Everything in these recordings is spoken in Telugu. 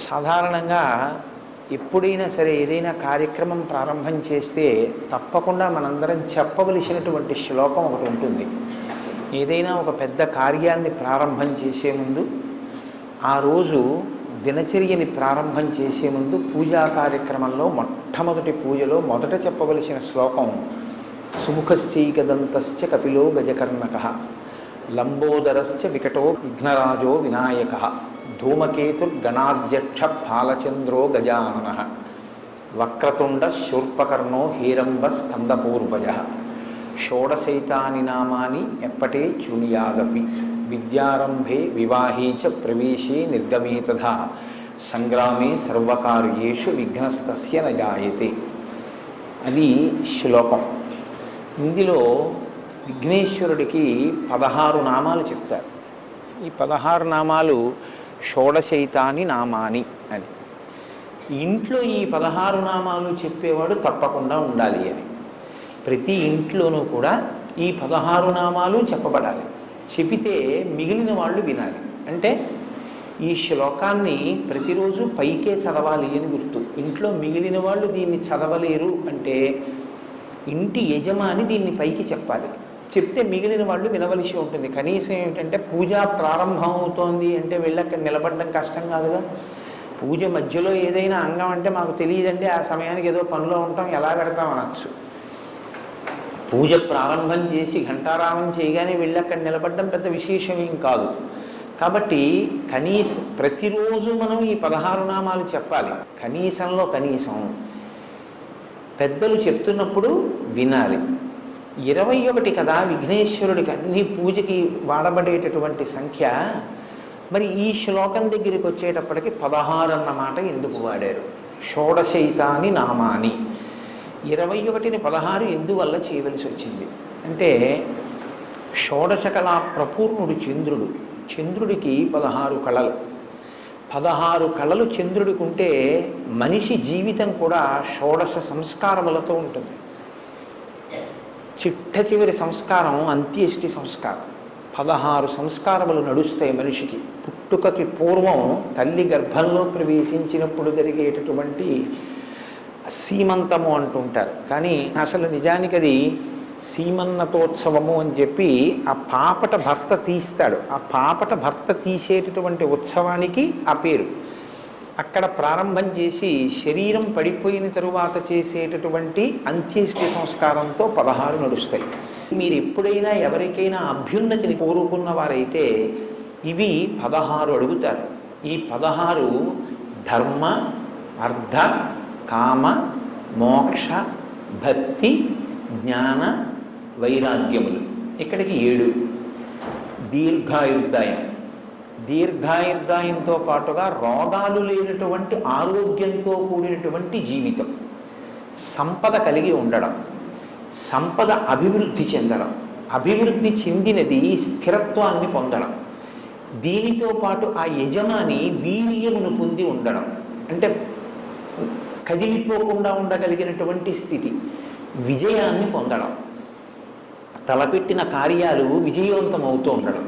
సాధారణంగా ఎప్పుడైనా సరే ఏదైనా కార్యక్రమం ప్రారంభం చేస్తే తప్పకుండా మనందరం చెప్పవలసినటువంటి శ్లోకం ఒకటి ఉంటుంది. ఏదైనా ఒక పెద్ద కార్యాన్ని ప్రారంభం చేసే ముందు, ఆ రోజు దినచర్యని ప్రారంభం చేసే ముందు పూజా కార్యక్రమంలో మొట్టమొదటి పూజలో మొదట చెప్పవలసిన శ్లోకం సుముఖశ్చైకదంతశ్చ కపిలో గజకర్ణకః లంబోదరశ్చ వికటో విఘ్నరాజో వినాయకః ధూమకేతుర్గణాధ్యక్ష ఫాలచంద్రో గజాననః వక్రతుండ శూర్పకర్ణో హేరంబ స్కందపూర్వజః షోడశైతాని నామాని ఎప్పటే చునియాదపి విద్యారంభే వివాహే చ ప్రవేశే నిర్గమే తథా సంగ్రామే సర్వకార్యేషు విఘ్నస్తస్య న జాయతే. అది శ్లోకం. ఇందులో విఘ్నేశ్వరుడికి 16 నామాలు చెప్తారు. ఈ 16 నామాలు షోడశైతాని నామాని అని. ఇంట్లో ఈ 16 నామాలు చెప్పేవాడు తప్పకుండా ఉండాలి అని. ప్రతి ఇంట్లోనూ కూడా ఈ 16 నామాలు చెప్పబడాలి. చెబితే మిగిలిన వాళ్ళు వినాలి. అంటే ఈ శ్లోకాన్ని ప్రతిరోజు పైకే చదవాలి అని గుర్తు. ఇంట్లో మిగిలిన వాళ్ళు దీన్ని చదవలేరు అంటే ఇంటి యజమాని దీన్ని పైకి చెప్పాలి. చెప్తే మిగిలిన వాళ్ళు వినవలసి ఉంటుంది. కనీసం ఏమిటంటే పూజ ప్రారంభం అవుతోంది అంటే వెళ్ళి అక్కడ నిలబడడం కష్టం కాదుగా. పూజ మధ్యలో ఏదైనా అంగం అంటే మాకు తెలియదండి, ఆ సమయానికి ఏదో పనిలో ఉంటాం, ఎలా పెడతాం అనొచ్చు. పూజ ప్రారంభం చేసి ఘంటారామం చేయగానే వెళ్ళి అక్కడ నిలబడడం పెద్ద విశేషం ఏం కాదు. కాబట్టి ప్రతిరోజు మనం ఈ 16 నామాలు చెప్పాలి. కనీసంలో కనీసం పెద్దలు చెప్తున్నప్పుడు వినాలి. 21 కదా విఘ్నేశ్వరుడికి అన్ని పూజకి వాడబడేటటువంటి సంఖ్య. మరి ఈ శ్లోకం దగ్గరికి వచ్చేటప్పటికి 16 అన్నమాట ఎందుకు వాడారు? షోడశైతాని నామాని. 21ని 16 ఎందువల్ల చేయవలసి వచ్చింది అంటే షోడశకళా ప్రపూర్ణుడు చంద్రుడు. చంద్రుడికి 16 కళలు. 16 కళలు చంద్రుడికి ఉంటే మనిషి జీవితం కూడా షోడశ సంస్కారములతో ఉంటుంది. చిట్ట చివరి సంస్కారం అంత్యేష్టి సంస్కారం. 16 సంస్కారములు నడుస్తాయి మనిషికి. పుట్టుకకి పూర్వం తల్లి గర్భంలో ప్రవేశించినప్పుడు జరిగేటటువంటి సీమంతము అంటుంటారు. కానీ అసలు నిజానికి అది సీమన్నతోత్సవము అని చెప్పి ఆ పాపట భర్త తీస్తాడు. ఆ పాపట భర్త తీసేటటువంటి ఉత్సవానికి ఆ పేరు. అక్కడ ప్రారంభం చేసి శరీరం పడిపోయిన తరువాత చేసేటటువంటి అంత్యేష్టి సంస్కారంతో 16 నడుస్తాయి. మీరు ఎప్పుడైనా ఎవరికైనా అభ్యున్నతిని కోరుకున్న వారైతే ఇవి 16 అడుగుతారు. ఈ 16 ధర్మ, అర్థ, కామ, మోక్ష, భక్తి, జ్ఞాన, వైరాగ్యములు. ఇక్కడికి 7. దీర్ఘాయుర్దాయం. దీర్ఘాయుర్దాయంతో పాటుగా రోగాలు లేనటువంటి ఆరోగ్యంతో కూడినటువంటి జీవితం, సంపద కలిగి ఉండడం, సంపద అభివృద్ధి చెందడం, అభివృద్ధి చెందినది స్థిరత్వాన్ని పొందడం, దీనితో పాటు ఆ యజమాని వీర్యమును పొంది ఉండడం, అంటే కదిలిపోకుండా ఉండగలిగినటువంటి స్థితి, విజయాన్ని పొందడం, తలపెట్టిన కార్యాలు విజయవంతం అవుతూ ఉండడం,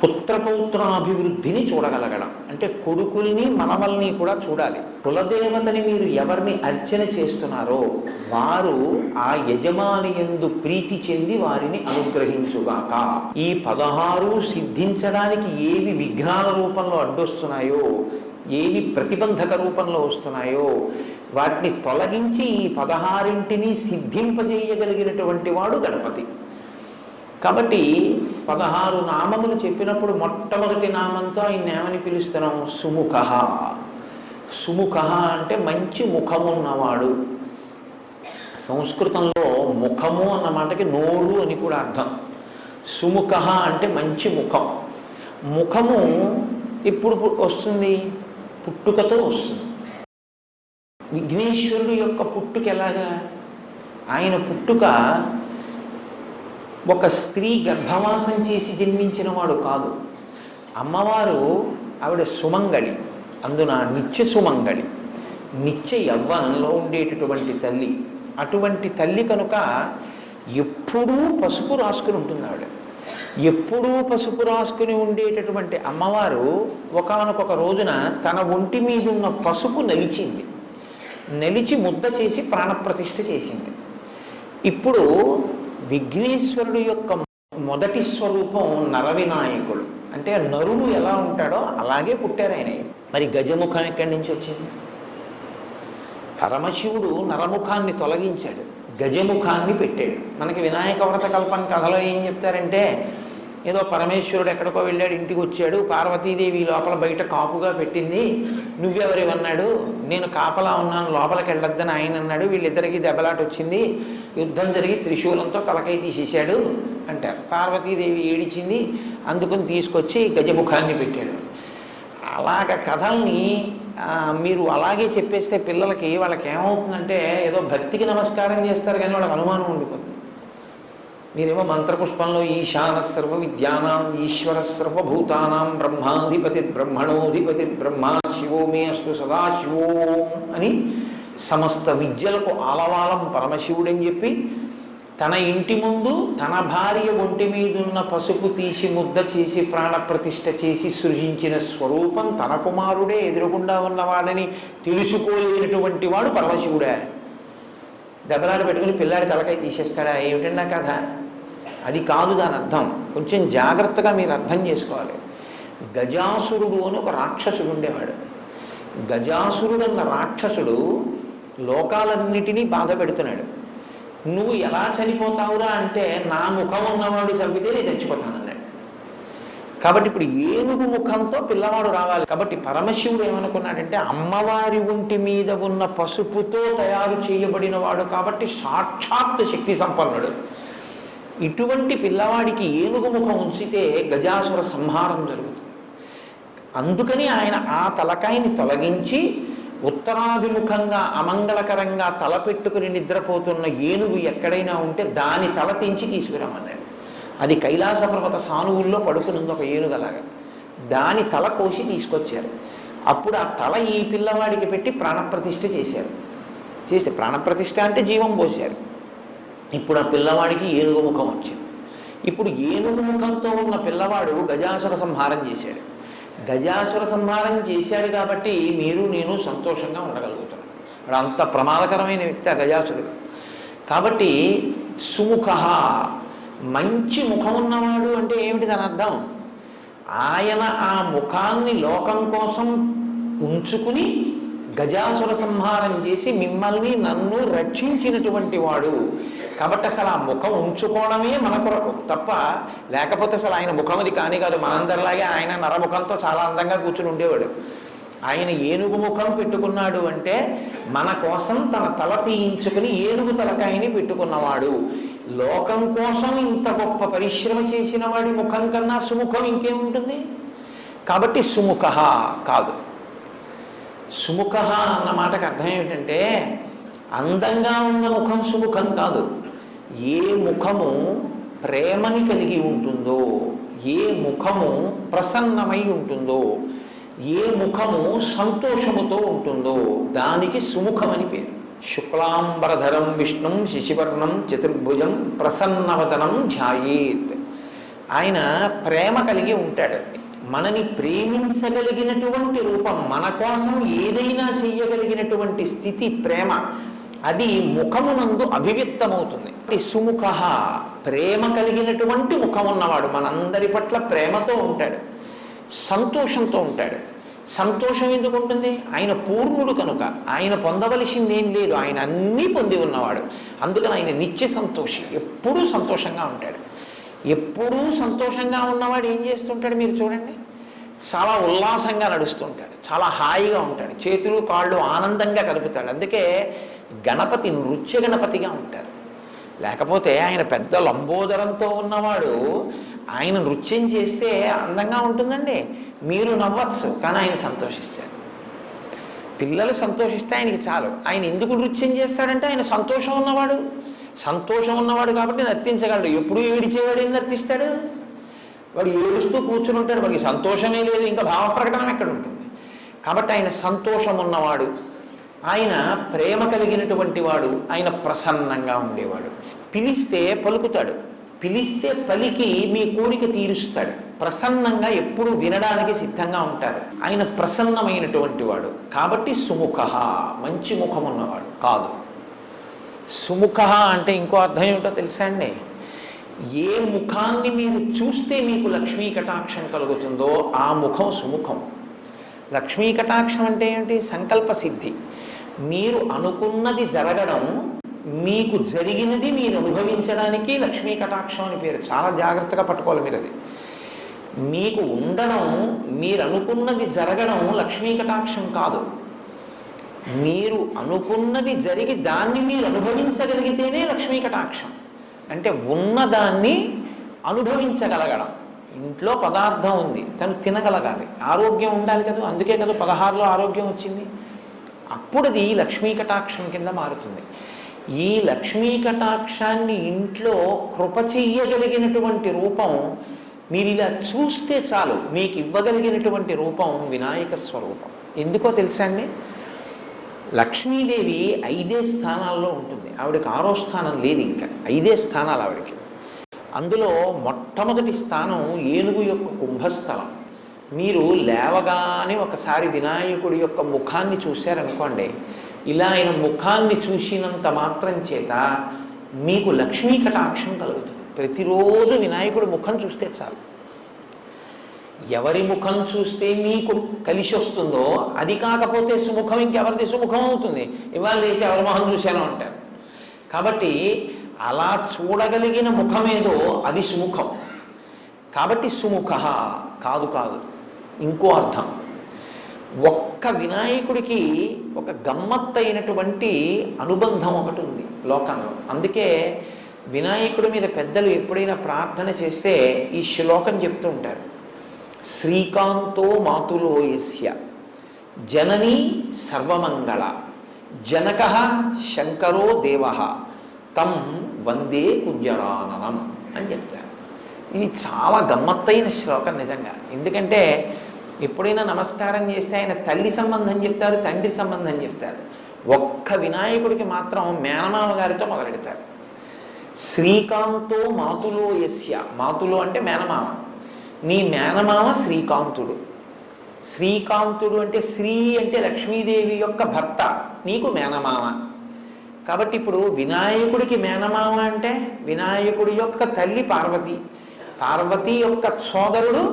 పుత్రపౌత్రాభివృద్ధిని చూడగలగడం, అంటే కొడుకుల్ని మనవల్ని కూడా చూడాలి. కులదేవతని మీరు ఎవరిని అర్చన చేస్తున్నారో వారు ఆ యజమాని యందు ప్రీతి చెంది వారిని అనుగ్రహించుగాక. ఈ 16 సిద్ధించడానికి ఏవి విఘ్నాల రూపంలో అడ్డొస్తున్నాయో, ఏవి ప్రతిబంధక రూపంలో వస్తున్నాయో వాటిని తొలగించి ఈ 16ంటిని సిద్ధింపజేయగలిగినటువంటి వాడు గణపతి. కాబట్టి 16 నామములు చెప్పినప్పుడు మొట్టమొదటి నామంతో ఆయన ఏమని పిలుస్తున్నాం? సుముఖ. సుముఖ అంటే మంచి ముఖమున్నవాడు. సంస్కృతంలో ముఖము అన్న మాటకి నోరు అని కూడా అర్థం. సుముఖ అంటే మంచి ముఖం. ముఖము ఎప్పుడు వస్తుంది? పుట్టుకతో వస్తుంది. విఘ్నేశ్వరుడు యొక్క పుట్టుక ఎలాగా? ఆయన పుట్టుక ఒక స్త్రీ గర్భవాసం చేసి జన్మించిన వాడు కాదు. అమ్మవారు ఆవిడ సుమంగళి, అందున నిత్య సుమంగళి, నిత్య యవ్వనంలో ఉండేటటువంటి తల్లి. అటువంటి తల్లి కనుక ఎప్పుడూ పసుపు రాసుకుని ఉంటుంది ఆవిడ. ఎప్పుడూ పసుపు రాసుకుని ఉండేటటువంటి అమ్మవారు ఒకానొక రోజున తన ఒంటి మీద ఉన్న పసుపు నలిచింది. నలిచి ముద్ద చేసి ప్రాణప్రతిష్ఠ చేసింది. ఇప్పుడు విఘ్నేశ్వరుడు యొక్క మొదటి స్వరూపం నరవినాయకుడు. అంటే నరుడు ఎలా ఉంటాడో అలాగే పుట్టారు ఆయన. మరి గజముఖం ఎక్కడి నుంచి వచ్చింది? పరమశివుడు నరముఖాన్ని తొలగించాడు, గజముఖాన్ని పెట్టాడు. మనకి వినాయక వ్రత కల్పన కథలో ఏం చెప్తారంటే, ఏదో పరమేశ్వరుడు ఎక్కడికో వెళ్ళాడు, ఇంటికి వచ్చాడు, పార్వతీదేవి లోపల బయట కాపుగా పెట్టింది, నువ్వెవరివన్నాడు, నేను కాపలా ఉన్నాను లోపలికి వెళ్ళొద్దని ఆయన అన్నాడు, వీళ్ళిద్దరికీ దెబ్బలాట వచ్చింది, యుద్ధం జరిగి త్రిశూలంతో తలకై తీసేశాడు అంటారు. పార్వతీదేవి ఏడిచింది, అందుకుని తీసుకొచ్చి గజముఖాన్ని పెట్టాడు. అలాగ కథల్ని మీరు అలాగే చెప్పేస్తే పిల్లలకి వాళ్ళకి ఏమవుతుందంటే ఏదో భక్తికి నమస్కారం చేస్తారు కానీ వాళ్ళకి అనుమానం ఉండిపోతుంది. మీరేమో మంత్రపుష్పంలో ఈశాన సర్వ విద్యానాం ఈశ్వర సర్వభూతానాం బ్రహ్మాధిపతి బ్రహ్మణోధిపతి బ్రహ్మ శివో మే అస్తు సదాశివోం అని సమస్త విద్యలకు ఆలవాలం పరమశివుడని చెప్పి తన ఇంటి ముందు తన భార్య ఒంటి మీదున్న పసుపు తీసి ముద్ద చేసి ప్రాణప్రతిష్ఠ చేసి సృజించిన స్వరూపం తన కుమారుడే ఎదురుగుండా ఉన్నవాడని తెలుసుకోలేనటువంటి వాడు పరమశివుడే. దెబ్బలాట పెట్టుకుని పిల్లాడి తలకాయ తీసేస్తాడా? ఏమిటన్నా కథ? అది కాదు దాని అర్థం. కొంచెం జాగ్రత్తగా మీరు అర్థం చేసుకోవాలి. గజాసురుడు అని ఒక రాక్షసుడు ఉండేవాడు. గజాసురుడు అన్న రాక్షసుడు లోకాలన్నిటినీ బాధ పెడుతున్నాడు. నువ్వు ఎలా చనిపోతావురా అంటే, నా ముఖం ఉన్నవాడు చంపితే నేను చచ్చిపోతానన్నాడు. కాబట్టి ఇప్పుడు ఏనుగు ముఖంతో పిల్లవాడు రావాలి. కాబట్టి పరమశివుడు ఏమనుకున్నాడంటే, అమ్మవారి ఒంటి మీద ఉన్న పసుపుతో తయారు చేయబడిన వాడు కాబట్టి సాక్షాత్ శక్తి సంపన్నుడు. ఇటువంటి పిల్లవాడికి ఏనుగు ముఖం ఉంచితే గజాసుర సంహారం జరుగుతుంది. అందుకని ఆయన ఆ తలకాయని తొలగించి ఉత్తరాభిముఖంగా అమంగళకరంగా తలపెట్టుకుని నిద్రపోతున్న ఏనుగు ఎక్కడైనా ఉంటే దాని తల తెంచి తీసుకురామన్నాడు. అది కైలాస పర్వత సానువుల్లో పడుకునుంది ఒక ఏనుగలాగా. దాని తల కోసి తీసుకొచ్చారు. అప్పుడు ఆ తల ఈ పిల్లవాడికి పెట్టి ప్రాణప్రతిష్ఠ చేశారు. చేస్తే ప్రాణప్రతిష్ఠ అంటే జీవం పోశారు. ఇప్పుడు ఆ పిల్లవాడికి ఏనుగు ముఖం వచ్చింది. ఇప్పుడు ఏనుగు ముఖంతో ఉన్న పిల్లవాడు గజాసుర సంహారం చేశాడు. గజాసుర సంహారం చేశాడు కాబట్టి మీరు నేను సంతోషంగా ఉండగలుగుతున్నాం. వాడు అంత ప్రమాదకరమైన వ్యక్తి ఆ గజాసురుడు. కాబట్టి సుముఖ, మంచి ముఖం ఉన్నవాడు అంటే ఏమిటి దాని అర్థం? ఆయన ఆ ముఖాన్ని లోకం కోసం ఉంచుకుని గజాసుర సంహారం చేసి మిమ్మల్ని నన్ను రక్షించినటువంటి వాడు. కాబట్టి అసలు ఆ ముఖం ఉంచుకోవడమే మన కొరకు తప్ప, లేకపోతే అసలు ఆయన ముఖం అది కానీ కాదు. మనందరిలాగే ఆయన నరముఖంతో చాలా అందంగా కూర్చుని ఉండేవాడు. ఆయన ఏనుగు ముఖం పెట్టుకున్నాడు అంటే మన కోసం తన తల తీయించుకుని ఏనుగు తలకాయని పెట్టుకున్నవాడు. లోకం కోసం ఇంత గొప్ప పరిశ్రమ చేసిన వాడి ముఖం కన్నా సుముఖం ఇంకేముంటుంది? కాబట్టి సుముఖ కాదు. సుముఖ అన్న మాటకు అర్థం ఏమిటంటే, అందంగా ఉన్న ముఖం సుముఖం కాదు. ఏ ముఖము ప్రేమని కలిగి ఉంటుందో, ఏ ముఖము ప్రసన్నమై ఉంటుందో, ఏ ముఖము సంతోషముతో ఉంటుందో దానికి సుముఖమని పేరు. శుక్లాంబరధరం విష్ణుం శశివర్ణం చతుర్భుజం ప్రసన్నవదనం ధ్యాయేత్. ఆయన ప్రేమ కలిగి ఉంటాడు. మనని ప్రేమించగలిగినటువంటి రూపం, మన కోసం ఏదైనా చెయ్యగలిగినటువంటి స్థితి ప్రేమ, అది ముఖమునందు అభివ్యక్తమవుతుంది. సుముఖ, ప్రేమ కలిగినటువంటి ముఖం ఉన్నవాడు మనందరి పట్ల ప్రేమతో ఉంటాడు, సంతోషంతో ఉంటాడు. సంతోషం ఎందుకు ఉంటుంది? ఆయన పూర్ణుడు కనుక ఆయన పొందవలసింది ఏం లేదు, ఆయన అన్నీ పొంది ఉన్నవాడు. అందుకని ఆయన నిత్య సంతోషి, ఎప్పుడూ సంతోషంగా ఉంటాడు. ఎప్పుడూ సంతోషంగా ఉన్నవాడు ఏం చేస్తుంటాడు మీరు చూడండి, చాలా ఉల్లాసంగా నడుస్తుంటాడు, చాలా హాయిగా ఉంటాడు, చేతులు కాళ్ళు ఆనందంగా కలుపుతాడు. అందుకే గణపతి నృత్య గణపతిగా ఉంటారు. లేకపోతే ఆయన పెద్ద లంబోదరంతో ఉన్నవాడు ఆయన నృత్యం చేస్తే అందంగా ఉంటుందండి. మీరు నవ్వచ్చు కానీ ఆయన సంతోషిస్తారు. పిల్లలు సంతోషిస్తే ఆయనకి చాలు. ఆయన ఎందుకు నృత్యం చేస్తాడంటే ఆయన సంతోషం ఉన్నవాడు. సంతోషం ఉన్నవాడు కాబట్టి నర్తించగలడు. ఎప్పుడు ఏడిచేవాడు ఏం నర్తిస్తాడు? వాడు ఏడుస్తూ కూర్చుని ఉంటాడు, వాడికి సంతోషమే లేదు, ఇంకా భావ ప్రకటన ఎక్కడ ఉంటుంది? కాబట్టి ఆయన సంతోషం ఉన్నవాడు, ఆయన ప్రేమ కలిగినటువంటి వాడు, ఆయన ప్రసన్నంగా ఉండేవాడు. పిలిస్తే పలుకుతాడు. పిలిస్తే పలికి మీ కోరిక తీరుస్తాడు. ప్రసన్నంగా ఎప్పుడు వినడానికి సిద్ధంగా ఉంటారు. ఆయన ప్రసన్నమైనటువంటి వాడు కాబట్టి సుముఖ, మంచి ముఖం ఉన్నవాడు కాదు. సుముఖ అంటే ఇంకో అర్థం ఏమిటో తెలుసా అండి? ఏ ముఖాన్ని మీరు చూస్తే మీకు లక్ష్మీ కటాక్షం కలుగుతుందో ఆ ముఖం సుముఖం. లక్ష్మీ కటాక్షం అంటే ఏమిటి? సంకల్ప సిద్ధి. మీరు అనుకున్నది జరగడం, మీకు జరిగినది మీరు అనుభవించడానికి లక్ష్మీ కటాక్షం అని పేరు. చాలా జాగ్రత్తగా పట్టుకోవాలి మీరు అది. మీకు ఉండడం, మీరు అనుకున్నది జరగడం లక్ష్మీ కటాక్షం కాదు. మీరు అనుకున్నది జరిగి దాన్ని మీరు అనుభవించగలిగితేనే లక్ష్మీ కటాక్షం. అంటే ఉన్నదాన్ని అనుభవించగలగడం. ఇంట్లో పదార్థం ఉంది, తను తినగలగాలి, ఆరోగ్యం ఉండాలి కదా. అందుకే కదా 16లో ఆరోగ్యం వచ్చింది. అప్పుడు అది లక్ష్మీ కటాక్షం కింద మారుతుంది. ఈ లక్ష్మీ కటాక్షాన్ని ఇంట్లో కృప చెయ్యగలిగినటువంటి రూపం మీరు ఇలా చూస్తే చాలు. మీకు ఇవ్వగలిగినటువంటి రూపం వినాయక స్వరూపం. ఎందుకో తెలుసా అండి? లక్ష్మీదేవి 5 స్థానాల్లో ఉంటుంది. ఆవిడకి 6వ స్థానం లేదు, ఇంకా 5 స్థానాలు ఆవిడకి. అందులో మొట్టమొదటి స్థానం ఏనుగు యొక్క కుంభస్థలం. మీరు లేవగానే ఒకసారి వినాయకుడి యొక్క ముఖాన్ని చూశారనుకోండి, ఇలా ఆయన ముఖాన్ని చూసినంత మాత్రం చేత మీకు లక్ష్మీ కటాక్షం కలుగుతుంది. ప్రతిరోజు వినాయకుడి ముఖం చూస్తే చాలు. ఎవరి ముఖం చూస్తే మీకు కలిసి వస్తుందో అది కాకపోతే సుముఖం ఇంకెవరిది సుముఖం అవుతుంది? ఇవాళ లేచి ఎవరి మొహం చూశానో అంటారు. కాబట్టి అలా చూడగలిగిన ముఖమేదో అది సుముఖం. కాబట్టి సుముఖ కాదు కాదు, ఇంకో అర్థం. ఒక్క వినాయకుడికి ఒక గమ్మత్తైనటువంటి అనుబంధం ఒకటి ఉంది లోకంలో. అందుకే వినాయకుడి మీద పెద్దలు ఎప్పుడైనా ప్రార్థన చేస్తే ఈ శ్లోకం చెప్తూ ఉంటారు. శ్రీకాంతో మాతులో యస్య జననీ సర్వమంగళ జనక శంకరో దేవ తం వందే కుంజరాననం అని చెప్తారు. ఇది చాలా గమ్మత్తైన శ్లోకం నిజంగా. ఎందుకంటే ఎప్పుడైనా నమస్కారం చేస్తే ఆయన తల్లి సంబంధం చెప్తారు, తండ్రి సంబంధం చెప్తారు. ఒక్క వినాయకుడికి మాత్రం మేనమామ గారితో మొదలెడతారు. శ్రీకాంతో మాతులో యస్య, మాతులో అంటే మేనమామ. నీ మేనమామ శ్రీకాంతుడు. శ్రీకాంతుడు అంటే శ్రీ అంటే లక్ష్మీదేవి యొక్క భర్త, నీకు మేనమామ. కాబట్టి ఇప్పుడు వినాయకుడికి మేనమామ అంటే వినాయకుడి యొక్క తల్లి పార్వతి, పార్వతి యొక్క సోదరుడు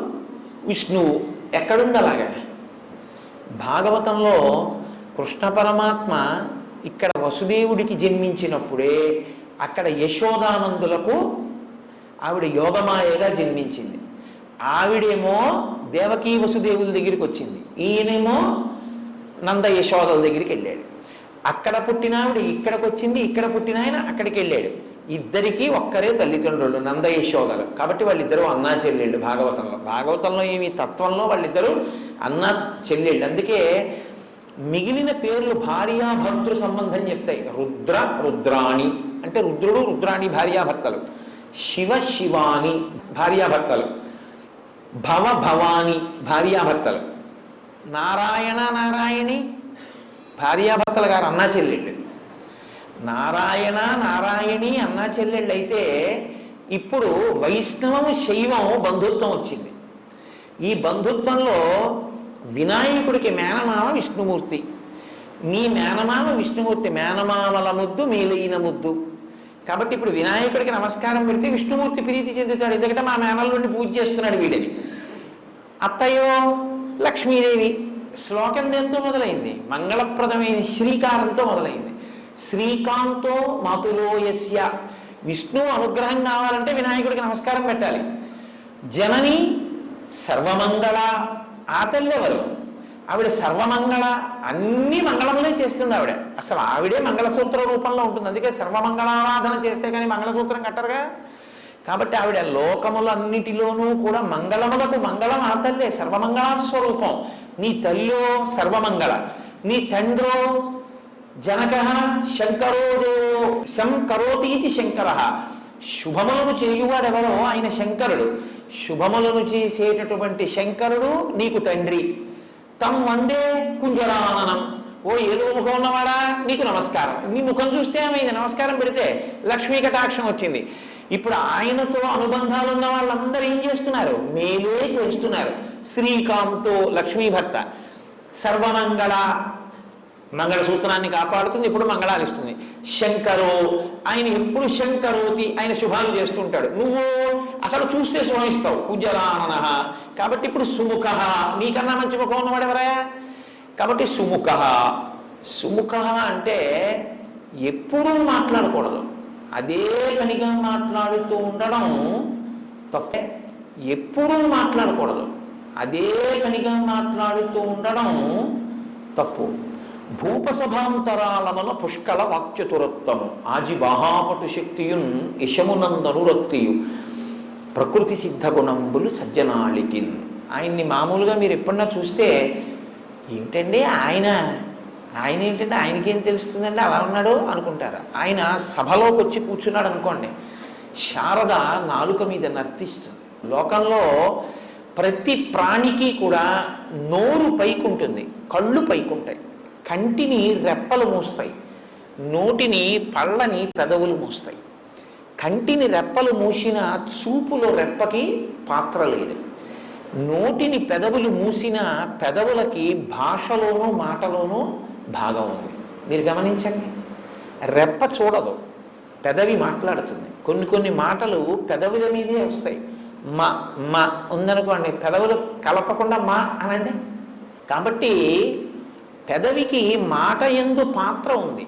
విష్ణువు. ఎక్కడుంది అలాగా? భాగవతంలో కృష్ణ పరమాత్మ ఇక్కడ వసుదేవుడికి జన్మించినప్పుడే అక్కడ యశోదానందులకు ఆవిడ యోగమాయగా జన్మించింది. ఆవిడేమో దేవకీ వసుదేవుల దగ్గరికి వచ్చింది, ఈయనేమో నంద యశోదల దగ్గరికి వెళ్ళాడు. అక్కడ పుట్టిన ఆవిడ ఇక్కడికి వచ్చింది, ఇక్కడ పుట్టిన ఆయన అక్కడికి వెళ్ళాడు. ఇద్దరికీ ఒక్కరే తల్లిదండ్రులు, నంద యశోదలు. కాబట్టి వాళ్ళిద్దరూ అన్నా చెల్లెళ్ళు. భాగవతంలో ఏమి తత్వంలో వాళ్ళిద్దరూ అన్నా చెల్లెళ్ళు. అందుకే మిగిలిన పేర్లు భార్యాభర్తృ సంబంధం చెప్తాయి. రుద్ర రుద్రాణి అంటే రుద్రుడు రుద్రాణి భార్యాభర్తలు, శివ శివాని భార్యాభర్తలు, భవ భవాని భార్యాభర్తలు, నారాయణ నారాయణి భార్యాభర్తలు గారు అన్నా చెల్లెళ్ళు. నారాయణ నారాయణి అన్నా చెల్లెళ్ళు అయితే ఇప్పుడు వైష్ణవం శైవం బంధుత్వం వచ్చింది. ఈ బంధుత్వంలో వినాయకుడికి మేనమామ విష్ణుమూర్తి. నీ మేనమామ విష్ణుమూర్తి, మేనమామల ముద్దు మేలైన ముద్దు. కాబట్టి ఇప్పుడు వినాయకుడికి నమస్కారం పెడితే విష్ణుమూర్తి ప్రీతి చెందుతాడు. ఎందుకంటే మా మేనల్లుండి పూజ చేస్తున్నాడు వీడని. అత్తయ్యో లక్ష్మీదేవి. శ్లోకం దేంతో మొదలైంది? మంగళప్రదమైన శ్రీకారంతో మొదలైంది. శ్రీకాంతో మాతులో యస్య. విష్ణువు అనుగ్రహం కావాలంటే వినాయకుడికి నమస్కారం పెట్టాలి. జనని సర్వమంగళ. ఆ తల్లి ఎవరు? ఆవిడ సర్వమంగళ, అన్ని మంగళములే చేస్తుంది ఆవిడ. అసలు ఆవిడే మంగళసూత్ర రూపంలో ఉంటుంది. అందుకే సర్వమంగళారాధన చేస్తే కానీ మంగళసూత్రం కట్టరుగా. కాబట్టి ఆవిడ లోకములన్నిటిలోనూ కూడా మంగళములకు మంగళం ఆ తల్లే, సర్వమంగళస్వరూపం. నీ తల్లో సర్వమంగళ, నీ తండ్రో జనక శంకరో దేవో శంకరోతి ఇది శంకర. శుభములను చేయువాడెవరో ఆయన శంకరుడు. శుభములను చేసేటటువంటి శంకరుడు నీకు తండ్రి. తం వందే కుంజరాననం. ఓ ఏలుగు ముఖం ఉన్నవాడా నీకు నమస్కారం. నీ ముఖం చూస్తే ఏమైంది? నమస్కారం పెడితే లక్ష్మీ కటాక్షం వచ్చింది. ఇప్పుడు ఆయనతో అనుబంధాలు ఉన్న వాళ్ళందరూ ఏం చేస్తున్నారు? మేలే చేస్తున్నారు. శ్రీకాంతో లక్ష్మీ భర్త సర్వమంగళ, మంగళసూత్రాన్ని కాపాడుతుంది, ఎప్పుడు మంగళాలు ఇస్తుంది. శంకరో, ఆయన ఎప్పుడు శంకరోతి, ఆయన శుభాలు చేస్తుంటాడు. నువ్వు అసలు చూస్తే శుభమిస్తావు. కుజరానన, కాబట్టి ఇప్పుడు సుముఖ, నీకన్నా మంచి ముఖం ఉన్నవాడు ఎవరయా? కాబట్టి సుముఖ. సుముఖ అంటే ఎప్పుడూ మాట్లాడకూడదు, అదే పనిగా మాట్లాడుతూ ఉండడం తప్పే. ఎప్పుడూ మాట్లాడకూడదు, అదే పనిగా మాట్లాడుతూ ఉండడం తప్పు. భూపసభాంతరాలమల పుష్కళ వాక్చతురత్వము ఆజి బాహాపటు శక్తియున్ యశమునందనురక్తియు ప్రకృతి సిద్ధ గుణంబులు సజ్జనాళికిన్. ఆయన్ని మామూలుగా మీరు ఎప్పుడన్నా చూస్తే ఏంటండి ఆయన ఏంటంటే ఆయనకేం తెలుస్తుందండి అలా ఉన్నాడు అనుకుంటారు. ఆయన సభలోకి వచ్చి కూర్చున్నాడు అనుకోండి, శారద నాలుక మీద నర్తిస్తుంది. లోకంలో ప్రతి ప్రాణికి కూడా నోరు పైకి ఉంటుంది, కళ్ళు పైకి ఉంటాయి, కంటిని రెప్పలు మూస్తాయి, నోటిని పళ్ళని పెదవులు మూస్తాయి. కంటిని రెప్పలు మూసిన చూపులో రెప్పకి పాత్ర లేదు. నోటిని పెదవులు మూసిన పెదవులకి భాషలోనూ మాటలోనూ భాగం ఉంది. మీరు గమనించండి, రెప్ప చూడదు, పెదవి మాట్లాడుతుంది. కొన్ని మాటలు పెదవుల మీదే వస్తాయి. మా మా ఉందనుకోండి, పెదవులు కలపకుండా మా అనండి. కాబట్టి పెదవికి మాట యందు పాత్ర ఉంది.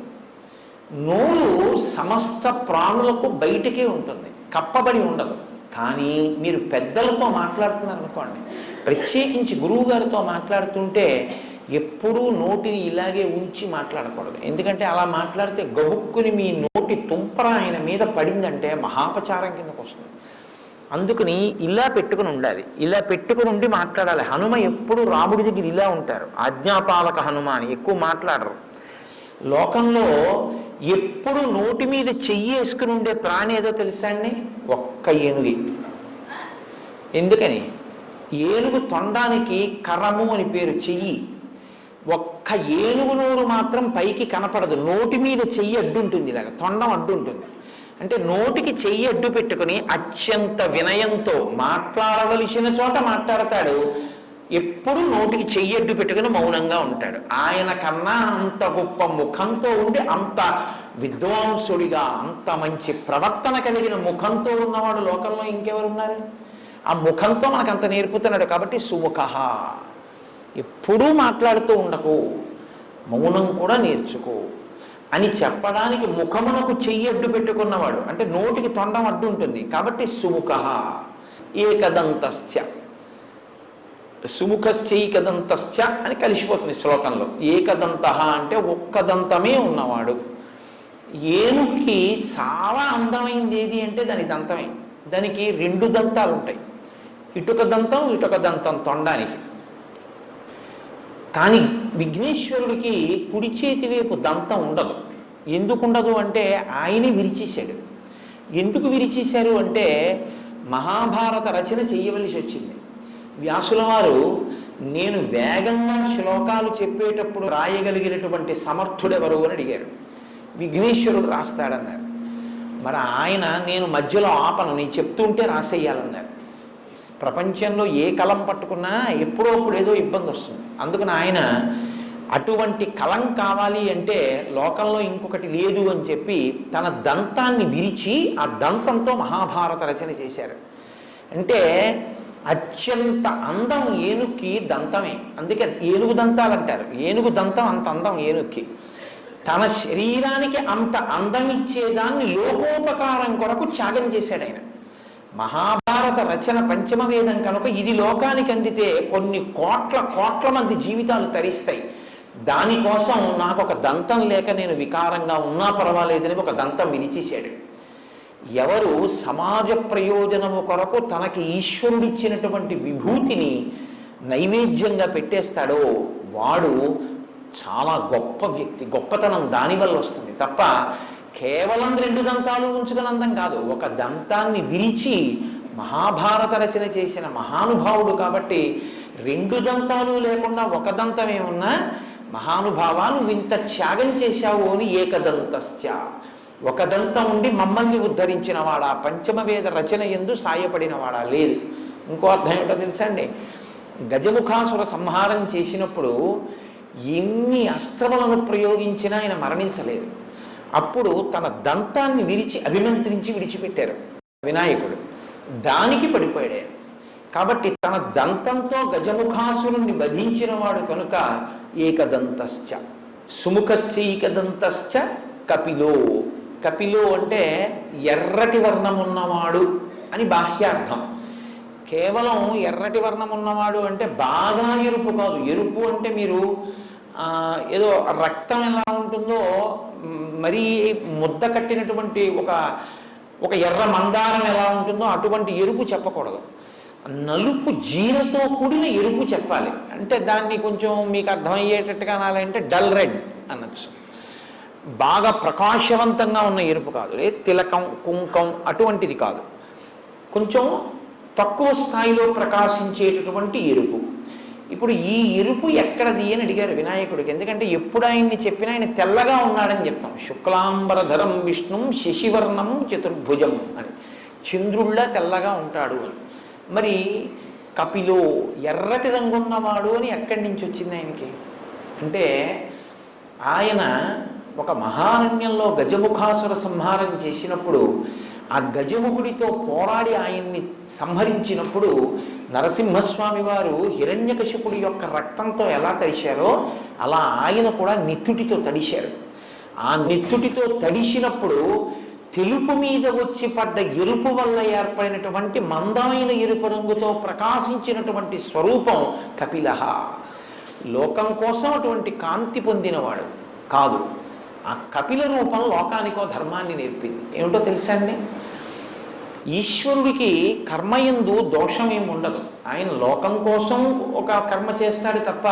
నోరు సమస్త ప్రాణులకు బయటికే ఉంటుంది, కప్పబడి ఉండదు. కానీ మీరు పెద్దలతో మాట్లాడుతున్నారు అనుకోండి, ప్రత్యేకించి గురువు గారితో మాట్లాడుతుంటే ఎప్పుడూ నోటిని ఇలాగే ఉంచి మాట్లాడకూడదు. ఎందుకంటే అలా మాట్లాడితే గబుక్కుని మీ నోటి తుంపర ఆయన మీద పడిందంటే మహాపచారం కిందకు వస్తుంది. అందుకని ఇలా పెట్టుకుని ఉండాలి, ఇలా పెట్టుకుని ఉండి మాట్లాడాలి. హనుమ ఎప్పుడు రాముడి దగ్గర ఇలా ఉంటారు, ఆజ్ఞాపాలక హనుమ అని, ఎక్కువ మాట్లాడరు. లోకంలో ఎప్పుడు నోటి మీద చెయ్యి వేసుకుని ఉండే ప్రాణి ఏదో తెలుసా అండి? ఒక్క ఏనుగి. ఎందుకని? ఏనుగు తొండానికి కరము అని పేరు, చెయ్యి. ఒక్క ఏనుగు నోరు మాత్రం పైకి కనపడదు, నోటి మీద చెయ్యి అడ్డుంటుంది, ఇలాగ తొండం అడ్డుంటుంది. అంటే నోటికి చెయ్యి అడ్డు పెట్టుకుని అత్యంత వినయంతో మాట్లాడవలసిన చోట మాట్లాడతాడు, ఎప్పుడు నోటికి చెయ్యి అడ్డు పెట్టుకుని మౌనంగా ఉంటాడు. ఆయన కన్నా అంత గొప్ప ముఖంతో ఉండి, అంత విద్వాంసుడిగా, అంత మంచి ప్రవర్తన కలిగిన ముఖంతో ఉన్నవాడు లోకంలో ఇంకెవరున్నారు? ఆ ముఖంతో మనకు అంత నేర్పుతున్నాడు. కాబట్టి సుముఖ, ఎప్పుడూ మాట్లాడుతూ ఉండకు, మౌనం కూడా నేర్చుకో అని చెప్పడానికి ముఖమునకు చెయ్యి అడ్డు పెట్టుకున్నవాడు, అంటే నోటికి తొండం అడ్డు ఉంటుంది. కాబట్టి సుముఖ. ఏకదంతశ్చ, సుముఖశ్చైకదంతశ్చ అని కలిసిపోతుంది శ్లోకంలో. ఏకదంత అంటే ఒక్కదంతమే ఉన్నవాడు. ఏనుగుకి చాలా అందమైంది ఏది అంటే దాని దంతమే. దానికి రెండు దంతాలు ఉంటాయి, ఇటుక దంతం ఇటుక దంతం తొండానికి. కానీ విఘ్నేశ్వరుడికి కుడి చేతి వైపు దంతం ఉండదు. ఎందుకు ఉండదు అంటే ఆయనే విరిచేశాడు. ఎందుకు విరిచేశారు అంటే మహాభారత రచన చేయవలసి వచ్చింది. వ్యాసుల వారు, నేను వేగంగా శ్లోకాలు చెప్పేటప్పుడు రాయగలిగినటువంటి సమర్థుడెవరు అని అడిగారు. విఘ్నేశ్వరుడు రాస్తాడన్నారు. మరి ఆయన, నేను మధ్యలో ఆపను, నేను చెప్తుంటే రాసేయాలన్నారు. ప్రపంచంలో ఏ కలం పట్టుకున్నా ఎప్పుడో అప్పుడు ఏదో ఇబ్బంది వస్తుంది. అందుకని ఆయన అటువంటి కలం కావాలి అంటే లోకంలో ఇంకొకటి లేదు అని చెప్పి తన దంతాన్ని విరిచి ఆ దంతంతో మహాభారత రచన చేశారు. అంటే అత్యంత అందం ఏనుగుకి దంతమే. అందుకే ఏనుగు దంతాలు అంటారు. ఏనుగు దంతం అంత అందం ఏనుగుకి. తన శరీరానికి అంత అందం ఇచ్చేదాన్ని లోకోపకారం కొరకు త్యాగం చేశాడు ఆయన. మహాభారత రచన పంచమ వేదం కనుక ఇది లోకానికి అందితే కొన్ని కోట్ల మంది జీవితాలు తరిస్తాయి. దానికోసం నాకు ఒక దంతం లేక నేను వికారంగా ఉన్నా పర్వాలేదని ఒక దంతం విరిచేశాడు. ఎవరు సమాజ ప్రయోజనము కొరకు తనకి ఈశ్వరుడిచ్చినటువంటి విభూతిని నైవేద్యంగా పెట్టేస్తాడో వాడు చాలా గొప్ప వ్యక్తి. గొప్పతనం దానివల్ల వస్తుంది తప్ప కేవలం రెండు దంతాలు ఉంచుకుని అందం కాదు. ఒక దంతాన్ని విరిచి మహాభారత రచన చేసిన మహానుభావుడు కాబట్టి రెండు దంతాలు లేకుండా ఒక దంతమేమున్నా మహానుభావా నువ్వు ఇంత త్యాగం చేశావు అని ఏకదంతశ్చ. ఒక దంతం ఉండి మమ్మల్ని ఉద్ధరించినవాడా, పంచమవేద రచన యందు సాయపడినవాడా? లేదు. ఇంకో అర్థం ఏమిటో తెలుసా అండి? గజముఖాసుర సంహారం చేసినప్పుడు ఎన్ని అస్త్రములను ప్రయోగించినా ఆయన మరణించలేదు. అప్పుడు తన దంతాన్ని విరిచి అభిమంత్రించి విడిచిపెట్టారు వినాయకుడు. దానికి పడిపోయాడు. కాబట్టి తన దంతంతో గజముఖాసురుణ్ణి వధించినవాడు కనుక ఏకదంతశ్చ సుముఖశ్చైకదంతశ్చ కపిలో. కపిలో అంటే ఎర్రటి వర్ణమున్నవాడు అని బాహ్యార్థం. కేవలం ఎర్రటి వర్ణం ఉన్నవాడు అంటే బాగా ఎరుపు కాదు. ఎరుపు అంటే మీరు ఏదో రక్తం ఎలా ఉంటుందో మరీ ముద్ద కట్టినటువంటి ఒక ఎర్ర మందారం ఎలా ఉంటుందో అటువంటి ఎరుపు చెప్పకూడదు. నలుపు జీరతో కూడిన ఎరుపు చెప్పాలి. అంటే దాన్ని కొంచెం మీకు అర్థమయ్యేటట్టుగా అనాలంటే డల్ రెడ్ అనొచ్చు. బాగా ప్రకాశవంతంగా ఉన్న ఎరుపు కాదు, తిలకం కుంకం అటువంటిది కాదు. కొంచెం తక్కువ స్థాయిలో ప్రకాశించేటటువంటి ఎరుపు. ఇప్పుడు ఈ ఎరుపు ఎక్కడది అని అడిగారు వినాయకుడికి. ఎందుకంటే ఎప్పుడు ఆయన్ని చెప్పినా ఆయన తెల్లగా ఉన్నాడని చెప్తాం. శుక్లాంబరధరం విష్ణుం శశివర్ణం చతుర్భుజం అని, చంద్రుళ్ళ తెల్లగా ఉంటాడు అని. మరి కపిలో ఎర్రటి రంగున్నవాడు అని ఎక్కడి నుంచి వచ్చింది ఆయనకి అంటే, ఆయన ఒక మహారణ్యంలో గజముఖాసుర సంహారం చేసినప్పుడు ఆ గజముఖుడితో పోరాడి ఆయన్ని సంహరించినప్పుడు నరసింహస్వామి వారు హిరణ్యకశిపుడి యొక్క రక్తంతో ఎలా తడిశారో అలా ఆయన కూడా నిత్తుటితో తడిశారు. ఆ నిత్తుటితో తడిసినప్పుడు తెలుపు మీద వచ్చి పడ్డ ఎరుపు వల్ల ఏర్పడినటువంటి మందమైన ఎరుపు రంగుతో ప్రకాశించినటువంటి స్వరూపం కపిలః. లోకం కోసం అటువంటి కాంతి పొందినవాడు కాదు. ఆ కపిల రూపం లోకానికో ధర్మాన్ని నేర్పింది. ఏమిటో తెలుసా అండి? ఈశ్వరుడికి కర్మయందు దోషం ఏమి ఉండదు. ఆయన లోకం కోసం ఒక కర్మ చేస్తాడు తప్ప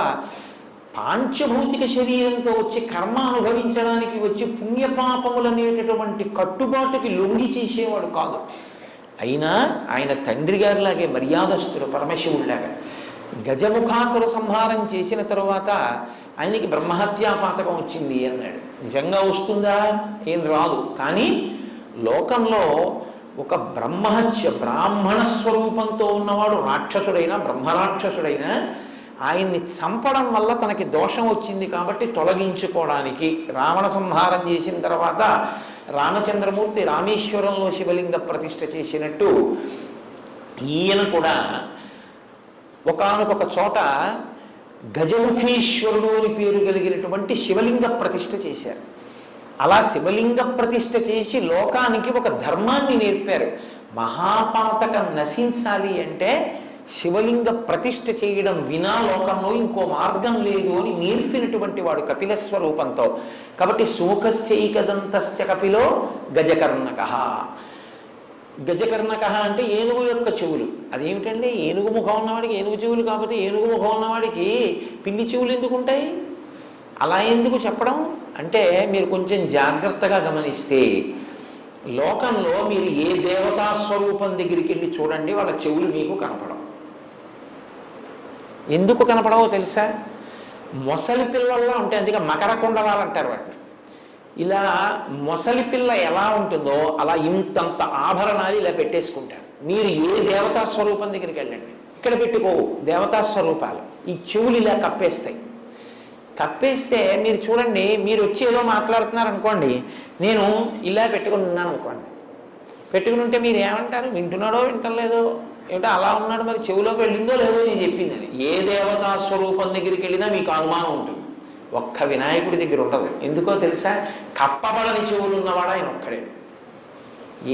పాంచభౌతిక శరీరంతో వచ్చి కర్మ అనుభవించడానికి వచ్చి పుణ్యపాపములు అనేటటువంటి కట్టుబాటుకి లొంగి చేసేవాడు కాదు. అయినా ఆయన తండ్రి గారిలాగే మర్యాదస్తుడు, పరమశివుడిలాగా. గజముఖాసుర సంహారం చేసిన తరువాత ఆయనకి బ్రహ్మహత్యా పాతకం వచ్చింది అన్నాడు. నిజంగా వస్తుందా? ఏం రాదు. కానీ లోకంలో ఒక బ్రాహ్మణ స్వరూపంతో ఉన్నవాడు రాక్షసుడైనా బ్రహ్మరాక్షసుడైనా ఆయన్ని చంపడం వల్ల తనకి దోషం వచ్చింది కాబట్టి తొలగించుకోవడానికి రావణ సంహారం చేసిన తర్వాత రామచంద్రమూర్తి రామేశ్వరంలో శివలింగ ప్రతిష్ఠ చేసినట్టు ఈయన కూడా ఒకానొక చోట గజముఖేశ్వరుడు అని పేరు కలిగినటువంటి శివలింగ ప్రతిష్ఠ చేశారు. అలా శివలింగ ప్రతిష్ఠ చేసి లోకానికి ఒక ధర్మాన్ని నేర్పారు. మహాపాతకం నశించాలి అంటే శివలింగ ప్రతిష్ఠ చేయడం వినా లోకంలో ఇంకో మార్గం లేదు అని నేర్పినటువంటి వాడు కపిల స్వరూపంతో. కాబట్టి సుముఖశ్చైకదంతశ్చ కపిలో గజకర్ణకః. గజకర్ణకః అంటే ఏనుగు యొక్క చెవులు. అదేమిటండి? ఏనుగు ముఖం ఉన్నవాడికి ఏనుగు చెవులు, కాకపోతే ఏనుగు ముఖం ఉన్నవాడికి పిల్లి చెవులు ఎందుకు ఉంటాయి? అలా ఎందుకు చెప్పడం అంటే, మీరు కొంచెం జాగ్రత్తగా గమనిస్తే లోకంలో మీరు ఏ దేవతా స్వరూపం దగ్గరికి వెళ్ళి చూడండి, వాళ్ళ చెవులు మీకు కనపడవు. ఎందుకు కనపడవో తెలుసా? మొసలి పిల్లల్లో ఉంటాయి. అందుకే మకర కుండలాలు అంటారు వాటిని. ఇలా మొసలి పిల్ల ఎలా ఉంటుందో అలా ఇంతంత ఆభరణాలు ఇలా పెట్టేసుకుంటారు. మీరు ఏ దేవతా స్వరూపం దగ్గరికి వెళ్ళండి, ఇక్కడ పెట్టుకోవు దేవతా స్వరూపాలు. ఈ చెవులు ఇలా కప్పేస్తాయి. కప్పేస్తే మీరు చూడండి, మీరు వచ్చి ఏదో మాట్లాడుతున్నారు అనుకోండి, నేను ఇలా పెట్టుకుని ఉన్నాను అనుకోండి. పెట్టుకుని ఉంటే మీరు ఏమంటారు? వింటున్నాడో వింటలేదో, ఏమిటో అలా ఉన్నాడు, మరి చెవులోకి వెళ్ళిందో లేదో నేను చెప్పింది అని. ఏ దేవతా స్వరూపం దగ్గరికి వెళ్ళినా మీకు అనుమానం ఉంటుంది. ఒక్క వినాయకుడి దగ్గర ఉండదు. ఎందుకో తెలుసా? కప్పబడని చెవులు ఉన్నవాడు ఆయన ఒక్కడే.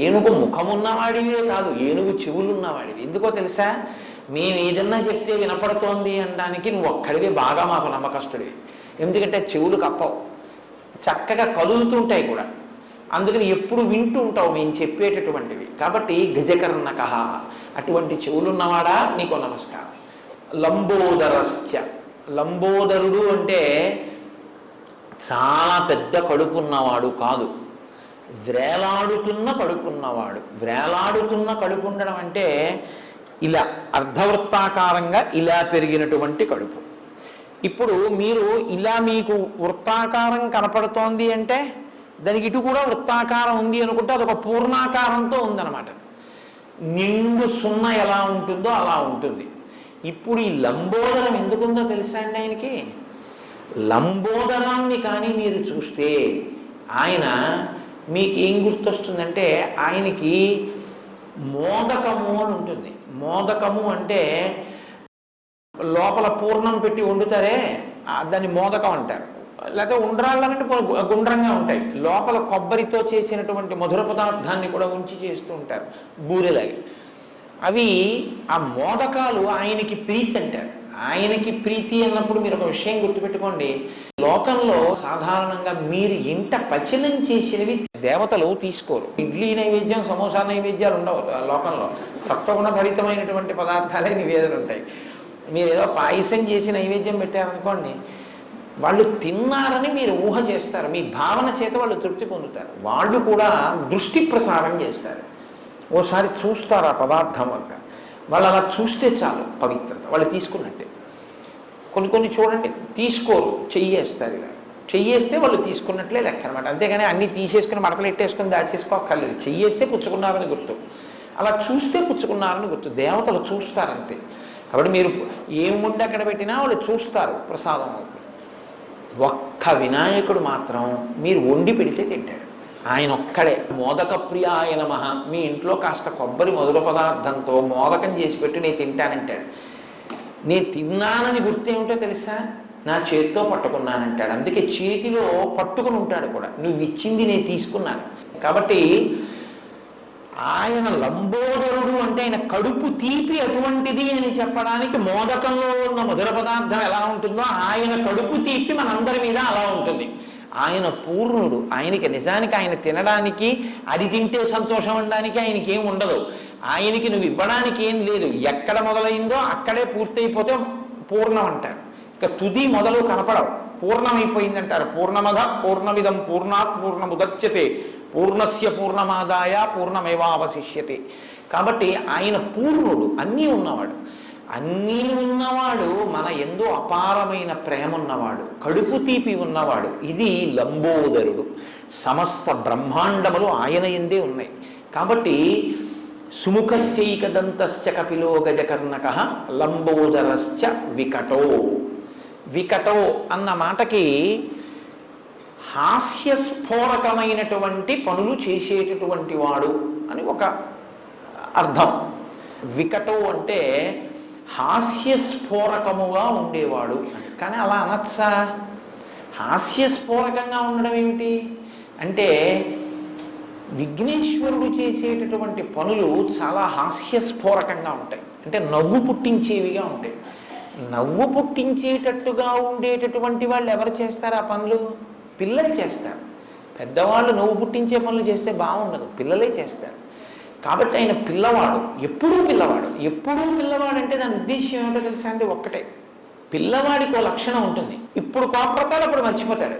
ఏనుగు ముఖమున్నవాడివే కాదు, ఏనుగు చెవులు ఉన్నవాడివి. ఎందుకో తెలుసా? మేము ఏదన్నా చెప్తే వినపడుతోంది అనడానికి నువ్వు ఒక్కడివే బాగా మాకు నమ్మకస్తుడివి. ఎందుకంటే చెవులు కప్పవు, చక్కగా కదులుతుంటాయి కూడా. అందుకని ఎప్పుడు వింటూ ఉంటావు మేము చెప్పేటటువంటివి. కాబట్టి గజకర్ణకః, అటువంటి చెవులున్నవాడా నీకు నమస్కారం. లంబోదరశ్చ, లంబోదరుడు అంటే చాలా పెద్ద కడుపున్నవాడు కాదు, వ్రేలాడుతున్న కడుపున్నవాడు. వ్రేలాడుతున్న కడుపు ఉండడం అంటే ఇలా అర్ధవృత్తాకారంగా ఇలా పెరిగినటువంటి కడుపు. ఇప్పుడు మీరు ఇలా మీకు వృత్తాకారం కనపడుతోంది అంటే దానికి ఇటు కూడా వృత్తాకారం ఉంది అనుకుంటే అదొక పూర్ణాకారంతో ఉందన్నమాట. నిండు సున్న ఎలా ఉంటుందో అలా ఉంటుంది. ఇప్పుడు ఈ లంబోదరం ఎందుకుందో తెలుసా అండి ఆయనకి? లంబోదరాన్ని కానీ మీరు చూస్తే ఆయన మీకు ఏం గుర్తొస్తుందంటే ఆయనకి మోదకము అని ఉంటుంది. మోదకము అంటే లోపల పూర్ణం పెట్టి వండుతారే దాన్ని మోదకం అంటారు. లేకపోతే ఉండ్రాళ్ళంటే గుండ్రంగా ఉంటాయి, లోపల కొబ్బరితో చేసినటువంటి మధుర పదార్థాన్ని కూడా ఉంచి చేస్తూ ఉంటారు బూరెలాగి. అవి ఆ మోదకాలు ఆయనకి ప్రీతి అంటారు. ఆయనకి ప్రీతి అన్నప్పుడు మీరు ఒక విషయం గుర్తుపెట్టుకోండి, లోకంలో సాధారణంగా మీరు ఇంట పచనం చేసినవి దేవతలు తీసుకోరు. ఇడ్లీ నైవేద్యం, సమోసా నైవేద్యాలు ఉండవు లోకంలో. సత్వగుణ భరితమైనటువంటి పదార్థాలే నివేదన ఉంటాయి. మీరు ఏదో పాయసం చేసి నైవేద్యం పెట్టారనుకోండి, వాళ్ళు తిన్నారని మీరు ఊహ చేస్తారు, మీ భావన చేత వాళ్ళు తృప్తి పొందుతారు. వాళ్ళు కూడా దృష్టి ప్రసారం చేస్తారు. ఓసారి చూస్తారు ఆ పదార్థం అంతా, వాళ్ళు అలా చూస్తే చాలు పవిత్రత, వాళ్ళు తీసుకున్నట్టే. కొన్ని చూడండి తీసుకోరు, చెయ్యేస్తారు. ఇలా చెయ్యేస్తే వాళ్ళు తీసుకున్నట్లే లెక్క అనమాట. అంతేగాని అన్నీ తీసేసుకుని మడతలు ఎట్టేసుకుని దాచేసుకోక్కర్లేదు. చెయ్యేస్తే పుచ్చుకున్నారని గుర్తు, అలా చూస్తే పుచ్చుకున్నారని గుర్తు. దేవతలు చూస్తారంతే. కాబట్టి మీరు ఏం ఉండి అక్కడ పెట్టినా వాళ్ళు చూస్తారు, ప్రసాదం అవుతుంది. ఒక్క వినాయకుడు మాత్రం మీరు వండి పెడితే తింటాడు. ఆయన ఒక్కడే మోదక ప్రియాయ నమః. మీ ఇంట్లో కాస్త కొబ్బరి మధుర పదార్థంతో మోదకం చేసి పెట్టి నేను తింటానంటాడు. నేను తిన్నానని గుర్తేమిటో తెలుసా? నా చేతితో పట్టుకున్నానంటాడు. అందుకే చేతిలో పట్టుకుని ఉంటాడు కూడా, నువ్వు ఇచ్చింది నేను తీసుకున్నాను. కాబట్టి ఆయన లంబోదరుడు అంటే ఆయన కడుపు తీపి అటువంటిది అని చెప్పడానికి మోదకంలో ఉన్న మధుర పదార్థం ఎలా ఉంటుందో ఆయన కడుపు తీపి మనందరి మీద అలా ఉంటుంది. ఆయన పూర్ణుడు. ఆయనకి నిజానికి ఆయన తినడానికి, అది తింటే సంతోషం అనడానికి ఆయనకి ఏం ఉండదు. ఆయనకి నువ్వు ఇవ్వడానికి ఏం లేదు. ఎక్కడ మొదలైందో అక్కడే పూర్తయిపోతే పూర్ణం అంటారు. ఇక తుది మొదలు కనపడవు, పూర్ణమైపోయిందంటారు. పూర్ణమద పూర్ణమిదం పూర్ణాత్ పూర్ణముదచ్యతే పూర్ణస్య పూర్ణమాదాయ పూర్ణమేవావశిష్యతే. కాబట్టి ఆయన పూర్ణుడు, అన్నీ ఉన్నవాడు. అన్నీ ఉన్నవాడు, మన ఎందు అపారమైన ప్రేమ ఉన్నవాడు, కడుపు తీపి ఉన్నవాడు. ఇది లంబోదరుడు. సమస్త బ్రహ్మాండములు ఆయన ఎందే ఉన్నాయి. కాబట్టి సుముఖశ్చైకదంతశ్చ కపిలో గజకర్ణకః లంబోదరశ్చ వికటో. వికటో అన్న మాటకి హాస్యస్ఫోరకమైనటువంటి పనులు చేసేటటువంటి వాడు అని ఒక అర్థం. వికటో అంటే హాస్యస్ఫోరకముగా ఉండేవాడు. కానీ అలా అనొచ్చా? హాస్యస్ఫోరకంగా ఉండడం ఏమిటి అంటే, విఘ్నేశ్వరుడు చేసేటటువంటి పనులు చాలా హాస్యస్ఫోరకంగా ఉంటాయి. అంటే నవ్వు పుట్టించేవిగా ఉంటాయి. నవ్వు పుట్టించేటట్టుగా ఉండేటటువంటి వాళ్ళు ఎవరు చేస్తారు ఆ పనులు? పిల్లలు చేస్తారు. పెద్దవాళ్ళు నవ్వు పుట్టించే పనులు చేస్తే బాగుండదు, పిల్లలే చేస్తారు. కాబట్టి ఆయన పిల్లవాడు, ఎప్పుడూ పిల్లవాడు. ఎప్పుడూ పిల్లవాడు అంటే దాని ఉద్దేశం ఏమిటో తెలుసా అండి? ఒక్కటే, పిల్లవాడికి ఓ లక్షణం ఉంటుంది, ఇప్పుడు కోపడతాడు, అప్పుడు మర్చిపోతాడు.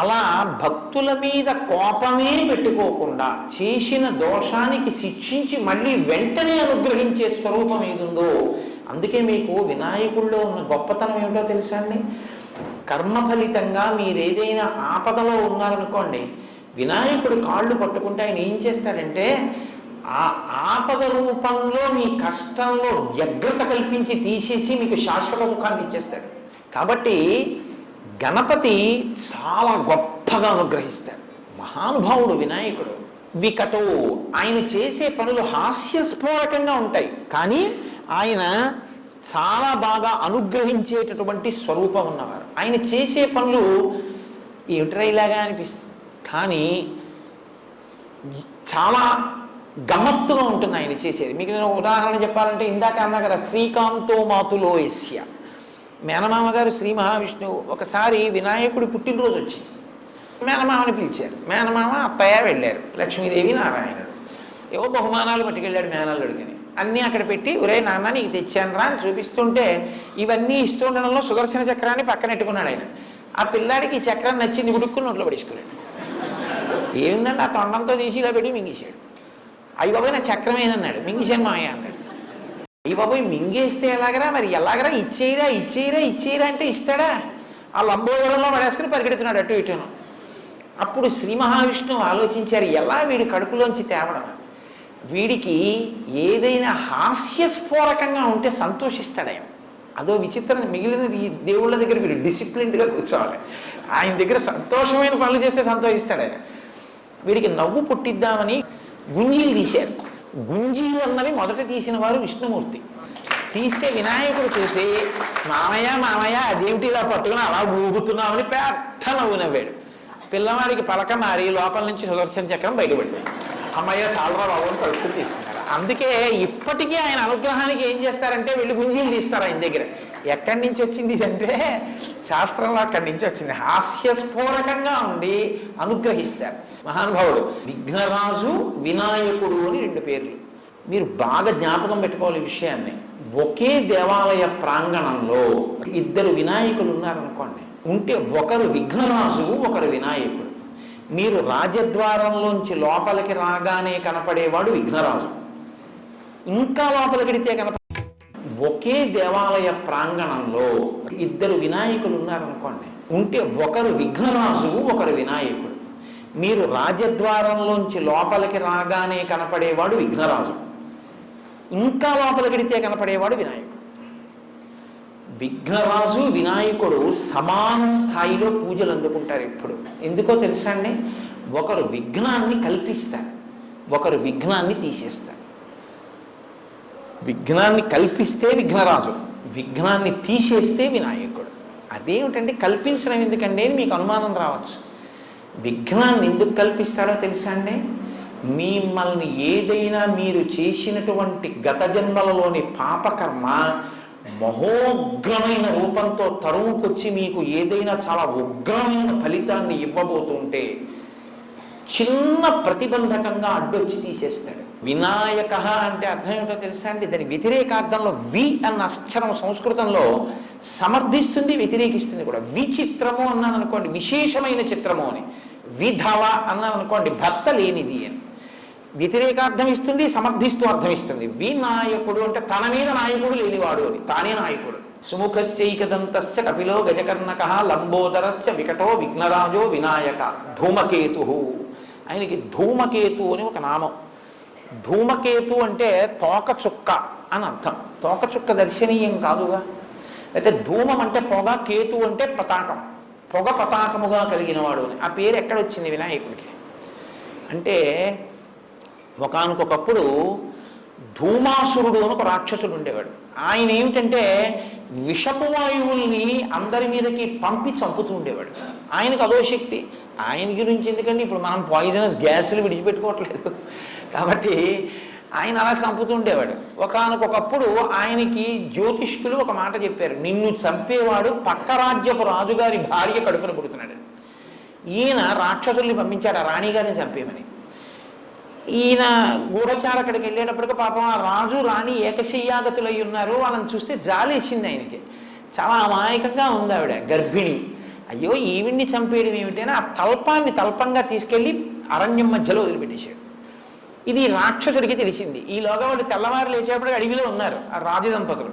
అలా భక్తుల మీద కోపమే పెట్టుకోకుండా చేసిన దోషానికి శిక్షించి మళ్ళీ వెంటనే అనుగ్రహించే స్వరూపం ఏదుందో, అందుకే మీకు వినాయకుల్లో ఉన్న గొప్పతనం ఏమిటో తెలుసా అండి? కర్మ ఫలితంగా మీరు ఏదైనా ఆపదలో ఉన్నారనుకోండి, వినాయకుడు కాళ్ళు పట్టుకుంటే ఆయన ఏం చేస్తాడంటే ఆ ఆపద రూపంలో మీ కష్టంలో వ్యగ్రత కల్పించి తీసేసి మీకు శాశ్వత సుఖాన్ని ఇచ్చేస్తాడు. కాబట్టి గణపతి చాలా గొప్పగా అనుగ్రహిస్తాడు. మహానుభావుడు వినాయకుడు. వికటో, ఆయన చేసే పనులు హాస్యస్ఫోరకంగా ఉంటాయి, కానీ ఆయన చాలా బాగా అనుగ్రహించేటటువంటి స్వరూపం ఉన్నవారు. ఆయన చేసే పనులు ఏమిట్రైలాగా అనిపిస్తుంది, కానీ చాలా గమ్మత్తుగా ఉంటుంది ఆయన చేసేది. మీకు నేను ఉదాహరణ చెప్పాలంటే, ఇందాక అన్నా కదా శ్రీకాంతో మాతులో యస్య, మేనమామ గారు శ్రీ మహావిష్ణువు. ఒకసారి వినాయకుడి పుట్టినరోజు వచ్చింది, మేనమామని పిలిచారు. మేనమామ అత్తయ్య వెళ్ళారు, లక్ష్మీదేవి నారాయణుడు. ఏవో బహుమానాలు పట్టుకెళ్ళాడు మేనల్లుడికని. అన్నీ అక్కడ పెట్టి, ఒరే నాన్న నీకు తెచ్చాను రా అని చూపిస్తుంటే, ఇవన్నీ ఇస్తుండడంలో సుదర్శన చక్రాన్ని పక్కనెట్టుకున్నాడు ఆయన. ఆ పిల్లాడికి ఈ చక్రాన్ని నచ్చింది, ఉడుక్కుని నోట్లో పడేసుకున్నాడు. ఏముందంటే ఆ తొండంతో తీసి ఇలా పెట్టి మింగేశాడు. అయ్యి బాబోయ్ నా చక్రం ఏదన్నాడు, మింగేశాను మాయ అన్నాడు. అయ్యి బాబోయ్ మింగేస్తే ఎలాగరా, మరి ఎలాగరా, ఇచ్చేయరా ఇచ్చేయరా ఇచ్చేయరా అంటే ఇస్తాడా? ఆ లంబోదరంలో పడేసుకుని పరిగెడుతున్నాడు అటు ఇటును. అప్పుడు శ్రీ మహావిష్ణువు ఆలోచించారు, ఎలా వీడి కడుపులోంచి తేవడం, వీడికి ఏదైనా హాస్యస్ఫోరకంగా ఉంటే సంతోషిస్తాడు. అదో విచిత్రం. మిగిలిన ఈ దేవుళ్ళ దగ్గర వీడు డిసిప్లిన్డ్గా కూర్చోవాలి, ఆయన దగ్గర సంతోషమైన పనులు చేస్తే సంతోషిస్తాడు. వీడికి నవ్వు పుట్టిద్దామని గుంజీలు తీశారు. గుంజీలు అన్నవి మొదట తీసిన వారు విష్ణుమూర్తి. తీస్తే వినాయకుడు చూసి, మామయ్య మామయ్య అదేమిటి ఇలా పట్టుకుని అలా ఊగుతున్నామని పెద్ద నవ్వు నవ్వాడు. పిల్లవాడికి పలక మారి లోపల నుంచి సుదర్శన చక్రం బయటపడింది. అమ్మయ్య చాలా బాబు అని కలుపుకుని తీసుకున్నారు. అందుకే ఇప్పటికీ ఆయన అనుగ్రహానికి ఏం చేస్తారంటే వెళ్ళి గుంజీలు తీస్తారు ఆయన దగ్గర. ఎక్కడి నుంచి వచ్చింది ఇదంటే శాస్త్రంలో అక్కడి నుంచి వచ్చింది. హాస్యస్ఫోరకంగా ఉండి అనుగ్రహిస్తారు మహానుభావుడు. విఘ్నరాజు, వినాయకుడు అని 2 పేర్లు. మీరు బాగా జ్ఞాపకం పెట్టుకోవాలి ఈ విషయాన్ని. ఒకే దేవాలయ ప్రాంగణంలో 2 వినాయకులు ఉన్నారనుకోండి, ఉంటే ఒకరు విఘ్నరాజు, ఒకరు వినాయకుడు. మీరు రాజద్వారంలోంచి లోపలికి రాగానే కనపడేవాడు విఘ్నరాజు, ఇంకా లోపలికిడితే ఒకే దేవాలయ ప్రాంగణంలో 2 వినాయకులు ఉన్నారనుకోండి, ఉంటే ఒకరు విఘ్నరాజు, ఒకరు వినాయకుడు. మీరు రాజద్వారంలోంచి లోపలికి రాగానే కనపడేవాడు విఘ్నరాజు, ఇంకా లోపలికిడితే కనపడేవాడు వినాయకుడు. విఘ్నరాజు, వినాయకుడు సమాన స్థాయిలో పూజలు అందుకుంటారు ఎప్పుడు. ఎందుకో తెలుసా అండి? ఒకరు విఘ్నాన్ని కల్పిస్తారు, ఒకరు విఘ్నాన్ని తీసేస్తారు. విఘ్నాన్ని కల్పిస్తే విఘ్నరాజు, విఘ్నాన్ని తీసేస్తే వినాయకుడు. అదేమిటంటే కల్పించడం ఎందుకండి అని మీకు అనుమానం రావచ్చు. విఘ్నాన్ని ఎందుకు కల్పిస్తారో తెలుసా అండి? మిమ్మల్ని ఏదైనా మీరు చేసినటువంటి గత జన్మలలోని పాపకర్మ మహోగ్రమైన రూపంతో తరువుకొచ్చి మీకు ఏదైనా చాలా ఉగ్రమైన ఫలితాన్ని ఇవ్వబోతుంటే చిన్న ప్రతిబంధకంగా అడ్డొచ్చి తీసేస్తాడు. వినాయక అంటే అర్థం ఏమిటో తెలుసా అండి? దాని వ్యతిరేకార్థంలో వి అన్న అక్షరం సంస్కృతంలో సమర్థిస్తుంది, వ్యతిరేకిస్తుంది కూడా. విచిత్రము అన్నాను అనుకోండి, విశేషమైన చిత్రము అని. విధవ అన్నాను అనుకోండి, భర్త లేనిది అని వ్యతిరేకార్థం ఇస్తుంది, సమర్థిస్తూ అర్థం ఇస్తుంది. వినాయకుడు అంటే తన మీద నాయకుడు లేనివాడు అని, తానే నాయకుడు. సుముఖశ్చైకదంతస్య కపిలో గజకర్ణక లంబోదరస్య వికటో విఘ్నరాజో వినాయక ధూమకేతు. ఆయనకి ధూమకేతు అని ఒక నామం. ధూమకేతు అంటే తోక చుక్క అని అర్థం. తోక చుక్క దర్శనీయం కాదుగా. అయితే ధూమం అంటే పొగ, కేతు అంటే పతాకం, పొగ పతాకముగా కలిగినవాడు అని. ఆ పేరు ఎక్కడొచ్చింది వినాయకుడికి అంటే, ఒకానొకప్పుడు ధూమాసురుడు అని ఒక రాక్షసుడు ఉండేవాడు. ఆయన ఏమిటంటే విషపు వాయువుల్ని అందరి మీదకి పంపి చంపుతూ ఉండేవాడు. ఆయనకు అదో శక్తి. ఆయన గురించి ఎందుకంటే ఇప్పుడు మనం పాయిజనస్ గ్యాసులు విడిచిపెట్టుకోవట్లేదు కాబట్టి ఆయన అలా చంపుతూ ఉండేవాడు. ఒకానొకప్పుడు ఆయనకి జ్యోతిష్కులు ఒక మాట చెప్పారు, నిన్ను చంపేవాడు పక్క రాజ్యపు రాజుగారి భార్య కడుపున పుడుతున్నాడు. ఈయన రాక్షసుల్ని పంపించాడు ఆ రాణిగారిని చంపేమని. ఈయన గూఢచారక్కడికి వెళ్ళేటప్పటికి పాపం ఆ రాజు రాణి ఏకశయ్యాగతులై ఉన్నారు. వాళ్ళని చూస్తే జాలేసింది ఆయనకి. చాలా అమాయకంగా ఉంది ఆవిడ, గర్భిణి. అయ్యో ఈవిడ్ని చంపేయడం ఏమిటని ఆ తల్పాన్ని తల్పంగా తీసుకెళ్ళి అరణ్యం మధ్యలో వదిలిపెట్టేశాడు. ఇది రాక్షసుడికి తెలిసింది. ఈలోగా వాళ్ళు తెల్లవారు లేచేటప్పుడు అడవిలో ఉన్నారు ఆ రాజదంపతులు.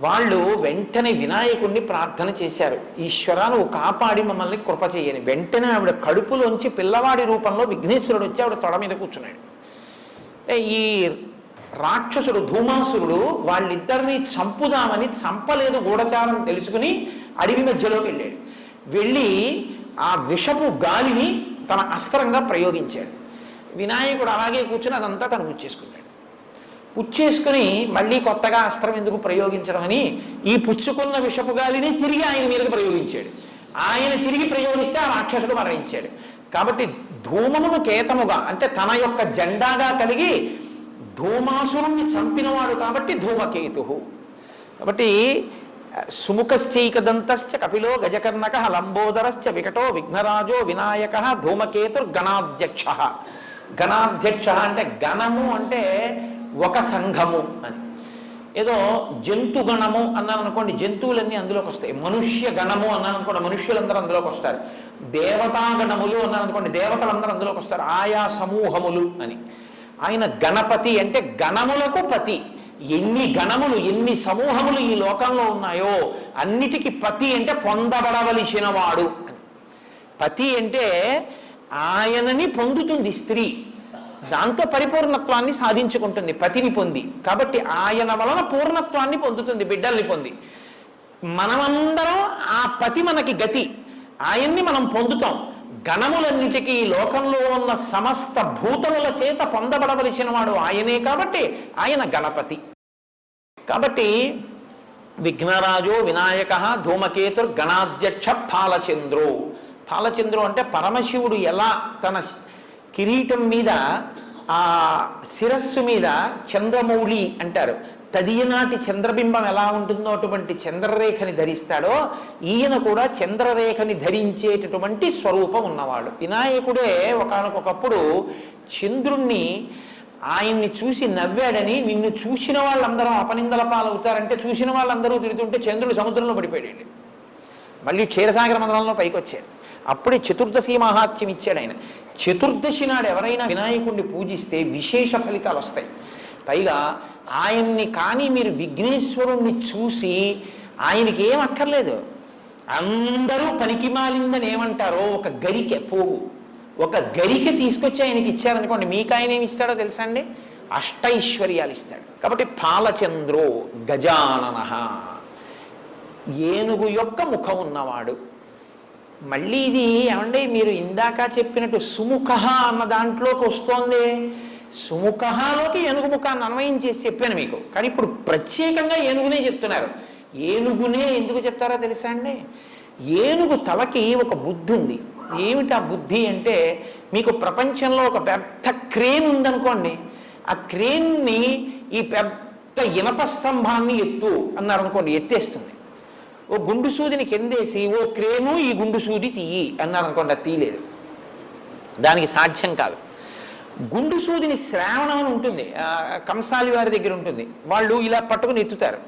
వాళ్ళు వెంటనే వినాయకుడిని ప్రార్థన చేశారు, ఈశ్వరా నువ్వు కాపాడి మమ్మల్ని కృప చేయని. వెంటనే ఆవిడ కడుపులోంచి పిల్లవాడి రూపంలో విఘ్నేశ్వరుడు వచ్చి ఆవిడ తొడ మీద కూర్చున్నాడు. ఈ రాక్షసుడు ధూమాసురుడు వాళ్ళిద్దరినీ చంపుదామని చంపలేదు గూఢచారం తెలుసుకుని అడవి మధ్యలోకి వెళ్ళాడు. వెళ్ళి ఆ విషపు గాలిని తన అస్త్రంగా ప్రయోగించాడు. వినాయకుడు అలాగే కూర్చుని అదంతా తను పుచ్చేసుకున్నాడు. పుచ్చేసుకుని మళ్ళీ కొత్తగా అస్త్రం ఎందుకు ప్రయోగించడం అని ఈ పుచ్చుకున్న విషపు గాలిని తిరిగి ఆయన మీదకి ప్రయోగించాడు. ఆయన తిరిగి ప్రయోగిస్తే ఆ రాక్షసుడు మరణించాడు. కాబట్టి ధూమమును కేతముగా అంటే తన యొక్క జెండాగా కలిగి ధూమాసురుణ్ణి చంపినవాడు కాబట్టి ధూమకేతు. కాబట్టి సుముఖశ్చైకదంతశ్చ కపిలో గజకర్ణక లంబోదరశ్చ వికటో విఘ్నరాజో వినాయక ధూమకేతుర్గణాధ్యక్ష. గణాధ్యక్ష అంటే గణము అంటే ఒక సంఘము అని. ఏదో జంతు గణము అన్నాను అనుకోండి, జంతువులన్నీ అందులోకి వస్తాయి. మనుష్య గణము అన్నాను అనుకోండి, మనుష్యులందరూ అందులోకి వస్తారు. దేవతాగణములు అన్నాను అనుకోండి, దేవతలందరూ అందులోకి వస్తారు. ఆయా సమూహములు అని. ఆయన గణపతి అంటే గణములకు పతి. ఎన్ని గణములు ఎన్ని సమూహములు ఈ లోకంలో ఉన్నాయో అన్నిటికీ పతి అంటే పొందబడవలసిన వాడు అని. పతి అంటే ఆయనని పొందుతుంది స్త్రీ, దాంతో పరిపూర్ణత్వాన్ని సాధించుకుంటుంది పతిని పొంది. కాబట్టి ఆయన వలన పూర్ణత్వాన్ని పొందుతుంది, బిడ్డల్ని పొంది. మనమందరం ఆ పతి మనకి గతి, ఆయన్ని మనం పొందుతాం. గణములన్నిటికీ లోకంలో ఉన్న సమస్త భూతముల చేత పొందబడవలసిన వాడు ఆయనే, కాబట్టి ఆయన గణపతి. కాబట్టి విఘ్నరాజో వినాయక ధూమకేతుర్ గణాధ్యక్ష ఫాలచంద్రో. ఫాలచంద్రో అంటే పరమశివుడు ఎలా తన కిరీటం మీద ఆ శిరస్సు మీద చంద్రమౌళి అంటారు, తదియనాటి చంద్రబింబం ఎలా ఉంటుందో అటువంటి చంద్రరేఖని ధరిస్తాడో, ఈయన కూడా చంద్రరేఖని ధరించేటటువంటి స్వరూపం ఉన్నవాడు. వినాయకుడే ఒకానొకప్పుడు చంద్రుణ్ణి ఆయన్ని చూసి నవ్వాడని, నిన్ను చూసిన వాళ్ళందరూ అపనిందల పాలవుతారంటే చూసిన వాళ్ళందరూ తిడుతుంటే చంద్రుడు సముద్రంలో పడిపోయాడు, మళ్ళీ క్షీరసాగర మండలంలో పైకి వచ్చాడు. అప్పుడే చతుర్దశి మహాత్యం ఇచ్చాడు ఆయన. చతుర్దశి నాడు ఎవరైనా వినాయకుడిని పూజిస్తే విశేష ఫలితాలు వస్తాయి. పైగా ఆయన్ని కానీ మీరు విఘ్నేశ్వరుణ్ణి చూసి ఆయనకి ఏం అక్కర్లేదు, అందరూ పనికి మాలిందని ఏమంటారో ఒక గరికె పోగు, ఒక గరికె తీసుకొచ్చి ఆయనకి ఇచ్చారనుకోండి, మీకు ఆయన ఏమి ఇస్తాడో తెలుసా అండి? అష్టైశ్వర్యాలు ఇస్తాడు. కాబట్టి పాలచంద్రో గజానన, ఏనుగు యొక్క ముఖం ఉన్నవాడు. మళ్ళీ ఇది ఏమండి మీరు ఇందాక చెప్పినట్టు సుముఖ అన్న దాంట్లోకి వస్తోంది. సుముఖలోకి ఏనుగు ముఖాన్ని అన్వయం చేసి చెప్పాను మీకు, కానీ ఇప్పుడు ప్రత్యేకంగా ఏనుగునే చెప్తున్నారు. ఏనుగునే ఎందుకు చెప్తారో తెలుసా అండి? ఏనుగు తలకి ఒక బుద్ధి ఉంది. ఏమిటి ఆ బుద్ధి అంటే, మీకు ప్రపంచంలో ఒక పెద్ద క్రేన్ ఉందనుకోండి, ఆ క్రేన్ని ఈ పెద్ద ఇనప స్తంభాన్ని ఎత్తు అన్నారనుకోండి, ఎత్తేస్తుంది. ఓ గుండు సూదిని కిందేసి ఓ క్రేను ఈ గుండు సూది తీయి అన్నారనుకోండి, అది తీయలేదు, దానికి సాధ్యం కాదు. గుండు సూదిని శ్రావణం అని ఉంటుంది, కంసాలి వారి దగ్గర ఉంటుంది, వాళ్ళు ఇలా పట్టుకుని ఎత్తుతారు.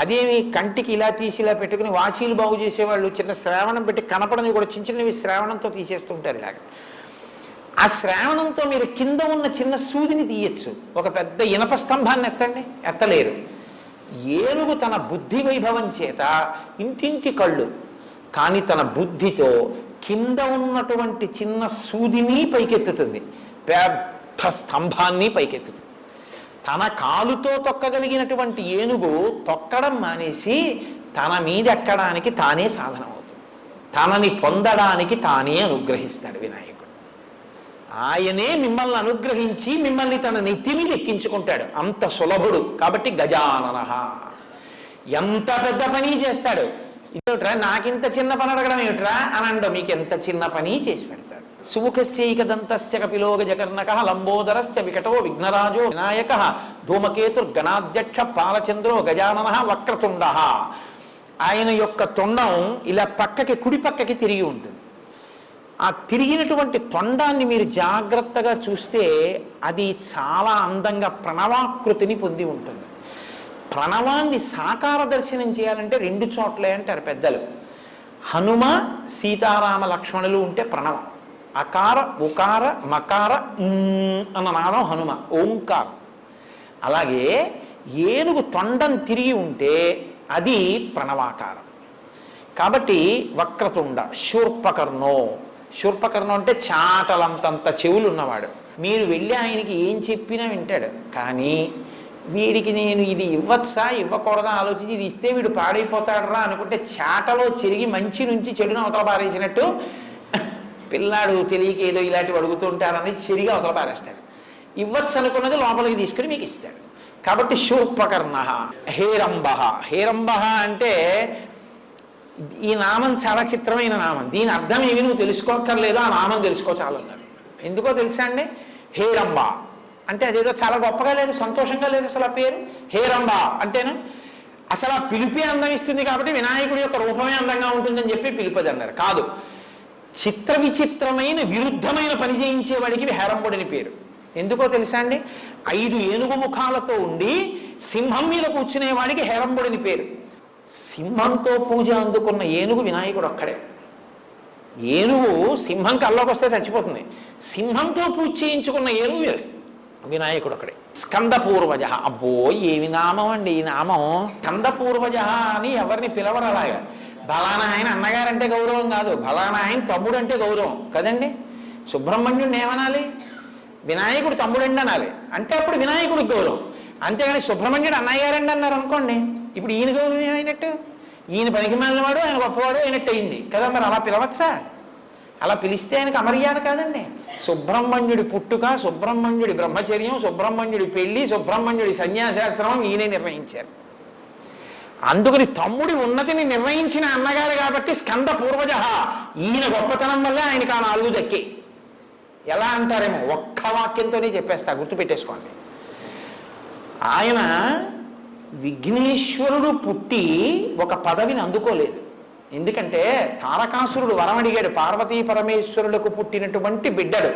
అదేమి కంటికి ఇలా తీసి ఇలా పెట్టుకుని వాచీలు బాగు చేసేవాళ్ళు చిన్న శ్రావణం పెట్టి కనపడని కూడా చిన్న చిన్నవి శ్రావణంతో తీసేస్తుంటారు. ఇలాగ ఆ శ్రావణంతో మీరు కింద ఉన్న చిన్న సూదిని తీయచ్చు, ఒక పెద్ద ఇనప స్తంభాన్ని ఎత్తండి, ఎత్తలేరు. ఏనుగు తన బుద్ధి వైభవం చేత ఇంటింటి కళ్ళు, కానీ తన బుద్ధితో కింద ఉన్నటువంటి చిన్న సూదిని పైకెత్తుతుంది, పెద్ద స్తంభాన్ని పైకెత్తుతుంది. తన కాలుతో తొక్కగలిగినటువంటి ఏనుగు తొక్కడం మానేసి తన మీద ఎక్కడానికి తానే సాధనం అవుతుంది, తనని పొందడానికి తానే అనుగ్రహిస్తాడు వినాయకుడు. ఆయనే మిమ్మల్ని అనుగ్రహించి మిమ్మల్ని తన నెత్తి మీద ఎక్కించుకుంటాడు, అంత సులభుడు. కాబట్టి గజానన, ఎంత పెద్ద పని చేస్తాడు. ఇదేమిట్రా నాకింత చిన్న పని అడగడం ఏమిట్రా అని అండ, మీకు ఎంత చిన్న పని చేసి పెడతాడు. సుముఖశ్చైకదంతస్య కపిలో గజకర్ణకః లంబోదరశ్చ వికటో విఘ్నరాజో వినాయకః ధూమకేతుర్గణాధ్యక్ష పాలచంద్రో గజాననః వక్రతుండః. ఆయన యొక్క తొండం ఇలా పక్కకి కుడి పక్కకి తిరిగి ఉంటుంది. ఆ తిరిగినటువంటి తొండాన్ని మీరు జాగ్రత్తగా చూస్తే అది చాలా అందంగా ప్రణవాకృతిని పొంది ఉంటుంది. ప్రణవాన్ని సాకార దర్శనం చేయాలంటే రెండు చోట్లే అంటారు పెద్దలు. హనుమ సీతారామ లక్ష్మణులు ఉంటే ప్రణవం, అకార ఉకార మకార అన్న నాదం హనుమ, ఓంకారం. అలాగే ఏనుగు తొండం తిరిగి ఉంటే అది ప్రణవాకారం. కాబట్టి వక్రతుండ శూర్పకర్ణో, శూర్పకర్ణం అంటే చాటలంతంత చెవులు ఉన్నవాడు. మీరు వెళ్ళి ఆయనకి ఏం చెప్పినా వింటాడు, కానీ వీడికి నేను ఇది ఇవ్వచ్చా ఇవ్వకూడదా ఆలోచించి ఇది ఇస్తే వీడు పాడైపోతాడరా అనుకుంటే చాటలో చెరిగి మంచి నుంచి చెడును అవతల పారేసినట్టు పిల్లాడు తెలియక ఏదో ఇలాంటివి అడుగుతుంటారని చెరిగి అవతల పారేస్తాడు. ఇవ్వచ్చు అనుకున్నది లోపలికి తీసుకుని మీకు ఇస్తాడు. కాబట్టి శూర్పకర్ణ. హేరంబ, హేరంబ అంటే ఈ నామం చాలా చిత్రమైన నామం, దీని అర్థం ఏమి నువ్వు తెలుసుకోక్కర్లేదు, ఆ నామం తెలుసుకో చాలు అన్నారు. ఎందుకో తెలుసా అండి? హేరంబ అంటే అదేదో చాలా గొప్పగా లేదు, సంతోషంగా లేదు అసలు ఆ పేరు. హేరంబ అంటేనా అసలు ఆ పిలిపే అందం ఇస్తుంది, కాబట్టి వినాయకుడి యొక్క రూపమే అందంగా ఉంటుందని చెప్పి పిలిపది అన్నారు. కాదు, చిత్ర విచిత్రమైన విరుద్ధమైన పని చేయించేవాడికి హేరంబుడని పేరు. ఎందుకో తెలుసా అండి? 5 ఏనుగు ముఖాలతో ఉండి సింహం మీద కూర్చునేవాడికి హేరంబుడని పేరు. సింహంతో పూజ అందుకున్న ఏనుగు వినాయకుడు ఒక్కడే. ఏనుగు సింహం కల్లోకి వస్తే చచ్చిపోతుంది, సింహంతో పూజ చేయించుకున్న ఏనుగు వినాయకుడు ఒక్కడే. స్కందపూర్వజ, అబ్బో ఏమి నామం అండి ఈ నామం. స్కందపూర్వజ అని ఎవరిని పిలవరు అలాగా. బలానా ఆయన అన్నగారంటే గౌరవం కాదు, బలానా ఆయన తమ్ముడు అంటే గౌరవం కదండి. సుబ్రహ్మణ్యుడిని ఏమనాలి? వినాయకుడు తమ్ముడండి అనాలి. అంటే అప్పుడు వినాయకుడికి గౌరవం. అంతేగాని సుబ్రహ్మణ్యుడు అన్నయ్య గారండి అన్నారు అనుకోండి, ఇప్పుడు ఈయన గౌరవం ఏమైనట్టు? ఈయన పనికి మాలినవాడు, ఆయన గొప్పవాడు అయినట్టు అయింది కదా. మరి అలా పిలవచ్చా? అలా పిలిస్తే ఆయనకు అమర్యాద కాదండి. సుబ్రహ్మణ్యుడి పుట్టుక, సుబ్రహ్మణ్యుడి బ్రహ్మచర్యం, సుబ్రహ్మణ్యుడి పెళ్లి, సుబ్రహ్మణ్యుడి సన్యాసాశ్రమం ఈయనే నిర్ణయించారు. అందుకని తమ్ముడి ఉన్నతిని నిర్ణయించిన అన్నగారు కాబట్టి స్కంద పూర్వజ. ఈయన గొప్పతనం వల్ల ఆయనకు ఆ 4 దక్కి. ఎలా అంటారేమో, ఒక్క వాక్యంతోనే చెప్పేస్తా, గుర్తుపెట్టేసుకోండి. ఆయన విఘ్నేశ్వరుడు పుట్టి ఒక పదవిని అందుకోలేదు. ఎందుకంటే తారకాసురుడు వరం అడిగాడు, పార్వతీ పరమేశ్వరులకు పుట్టినటువంటి బిడ్డడు.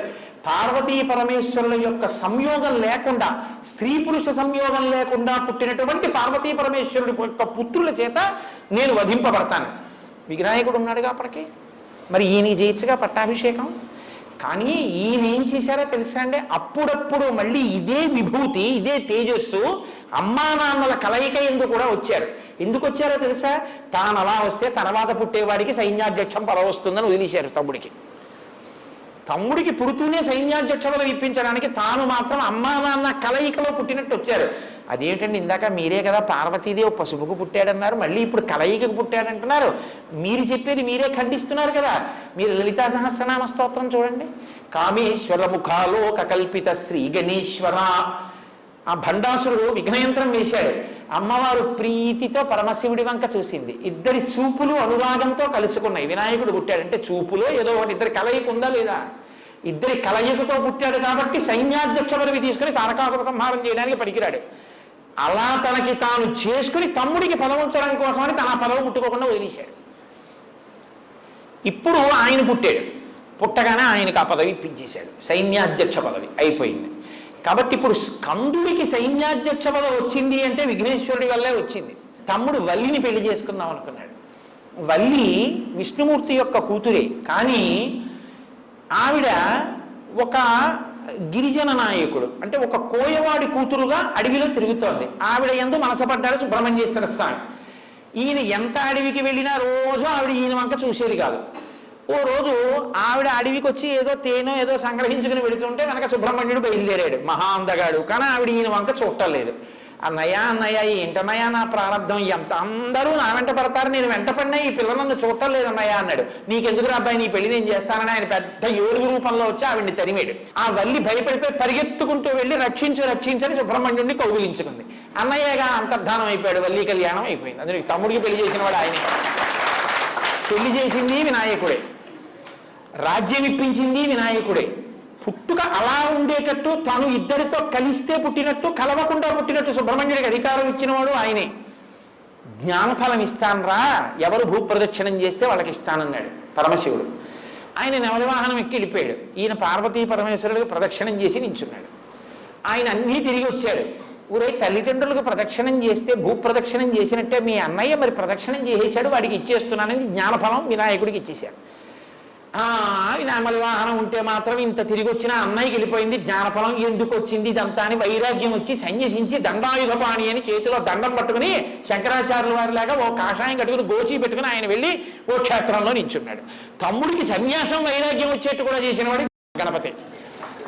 పార్వతీ పరమేశ్వరుల యొక్క సంయోగం లేకుండా, స్త్రీ పురుష సంయోగం లేకుండా పుట్టినటువంటి పార్వతీ పరమేశ్వరుడి యొక్క పుత్రుల చేత నేను వధింపబడతాను. వినాయకుడు ఉన్నాడుగా అప్పటికి, మరి ఈయన చేయొచ్చుగా పట్టాభిషేకం. కానీ ఈయన ఏం చేశారో తెలుసా అండి? అప్పుడప్పుడు మళ్ళీ ఇదే విభూతి, ఇదే తేజస్సు అమ్మా నాన్నల కలయిక ఎందుకు కూడా వచ్చారు. ఎందుకు వచ్చారో తెలుసా? తాను అలా వస్తే తర్వాత పుట్టేవాడికి సైన్యాధ్యక్షం పదవి వస్తుందని వదిలేశారు తమ్ముడికి. తమ్ముడికి పుడుతూనే సైన్యాధ్యక్ష పదవి ఇప్పించడానికి తాను మాత్రం అమ్మా నాన్న కలయికలో పుట్టినట్టు వచ్చారు. అదేంటండి, ఇందాక మీరే కదా పార్వతీదేవి పసుపుకు పుట్టాడన్నారు, మళ్ళీ ఇప్పుడు కలయికకు పుట్టాడంటున్నారు. మీరు చెప్పేది మీరే ఖండిస్తున్నారు కదా. మీరు లలితా సహస్రనామ స్తోత్రం చూడండి. కామేశ్వర ముఖాలోక కల్పిత శ్రీ గణేశ్వర. ఆ భండాసురుడు విఘ్నయంత్రం వేశాడు. అమ్మవారు ప్రీతితో పరమశివుడి వంక చూసింది. ఇద్దరి చూపులు అనురాగంతో కలుసుకున్నాయి. వినాయకుడు పుట్టాడంటే చూపులో ఏదో ఒకటి ఇద్దరి కలయిక ఉందా లేదా? ఇద్దరి కలయికతో పుట్టాడు కాబట్టి సైన్యాధ్యక్ష పదవి తీసుకుని తారకాసుర సంహారం చేయడానికి పనికిరాడు. అలా తనకి తాను చేసుకుని తమ్ముడికి పదవి ఉంచడం కోసమని తన పదవి పుట్టుకోకుండా వదిలేశాడు. ఇప్పుడు ఆయన పుట్టాడు. పుట్టగానే ఆయనకు ఆ పదవి ఇప్పించేశాడు, సైన్యాధ్యక్ష పదవి అయిపోయింది. కాబట్టి ఇప్పుడు స్కందుడికి సైన్యాధ్యక్ష పదవి వచ్చింది అంటే విఘ్నేశ్వరుడి వల్లే వచ్చింది. తమ్ముడు వల్లిని పెళ్లి చేసుకుందాం అనుకున్నాడు. వల్లి విష్ణుమూర్తి యొక్క కూతురే, కానీ ఆవిడ ఒక గిరిజన నాయకుడు, అంటే ఒక కోయవాడి కూతురుగా అడవిలో తిరుగుతోంది. ఆవిడ యందు మనసపడ్డాడు సుబ్రహ్మణ్యేశ్వర స్వామి. ఈయన ఎంత అడవికి వెళ్ళినా రోజు ఆవిడ ఈయన వంక చూసేది కాదు. ఓ రోజు ఆవిడ అడవికి వచ్చి ఏదో తేనో ఏదో సంగ్రహించుకుని వెళుతుంటే వెనక సుబ్రహ్మణ్యుడు బయలుదేరాడు, మహా అందగాడు. కానీ ఆవిడ ఈయన వంక చూడలేదు. అన్నయ్య ఏంటన్నయ్య నా ప్రారంభం, ఎంత అందరూ నా వెంట పడతారు, నేను వెంట పడినా ఈ పిల్లలు నన్ను చూడటం లేదు అన్నయ్య అన్నాడు. నీకెందుకు అబ్బాయి, నీ పెళ్లి నేను చేస్తానని ఆయన పెద్ద ఏడుగు రూపంలో వచ్చి ఆవిడ్ని తరిమాడు. ఆ వల్లి భయపడిపోయి పరిగెత్తుకుంటూ వెళ్ళి రక్షించని సుబ్రహ్మణ్యుడిని కౌగిలించుకుంది. అన్నయ్యగా అంతర్ధానం అయిపోయాడు, వల్లి కళ్యాణం అయిపోయింది. అందుకే తమ్ముడికి పెళ్లి చేసిన వాడు ఆయనే. పెళ్లి చేసింది వినాయకుడే, రాజ్యం ఇప్పించింది వినాయకుడే. పుట్టుక అలా ఉండేటట్టు, తాను ఇద్దరితో కలిస్తే పుట్టినట్టు, కలవకుండా పుట్టినట్టు సుబ్రహ్మణ్యుడికి అధికారం ఇచ్చినవాడు ఆయనే. జ్ఞానఫలం ఇస్తానరా, ఎవరు భూప్రదక్షిణం చేస్తే వాళ్ళకి ఇస్తానన్నాడు పరమశివుడు. ఆయన నెమలి వాహనం ఎక్కి వెళ్ళిపోయాడు. ఈయన పార్వతీ పరమేశ్వరుడికి ప్రదక్షిణం చేసి నించున్నాడు. ఆయన అన్నీ తిరిగి వచ్చాడు. ఊరై తల్లిదండ్రులకు ప్రదక్షిణం చేస్తే భూప్రదక్షిణం చేసినట్టే మీ అన్నయ్య మరి ప్రదక్షిణం చేసేశాడు, వాడికి ఇచ్చేస్తున్నానని జ్ఞానఫలం వినాయకుడికి ఇచ్చేశాడు. నెమలి వాహనం ఉంటే మాత్రం ఇంత తిరిగి వచ్చిన అన్నయ్యకి వెళ్ళిపోయింది, జ్ఞానఫలం ఎందుకు వచ్చింది ఇదంతా అని వైరాగ్యం వచ్చి సన్యసించి దండాయుధపాణి అని చేతిలో దండం పట్టుకుని శంకరాచార్యుల వారిలాగా ఓ కాషాయం కట్టుకుని గోచి పెట్టుకుని ఆయన వెళ్ళి ఓ క్షేత్రంలో నించున్నాడు. తమ్ముడికి సన్యాసం వైరాగ్యం వచ్చేట్టు కూడా చేసినవాడు గణపతి.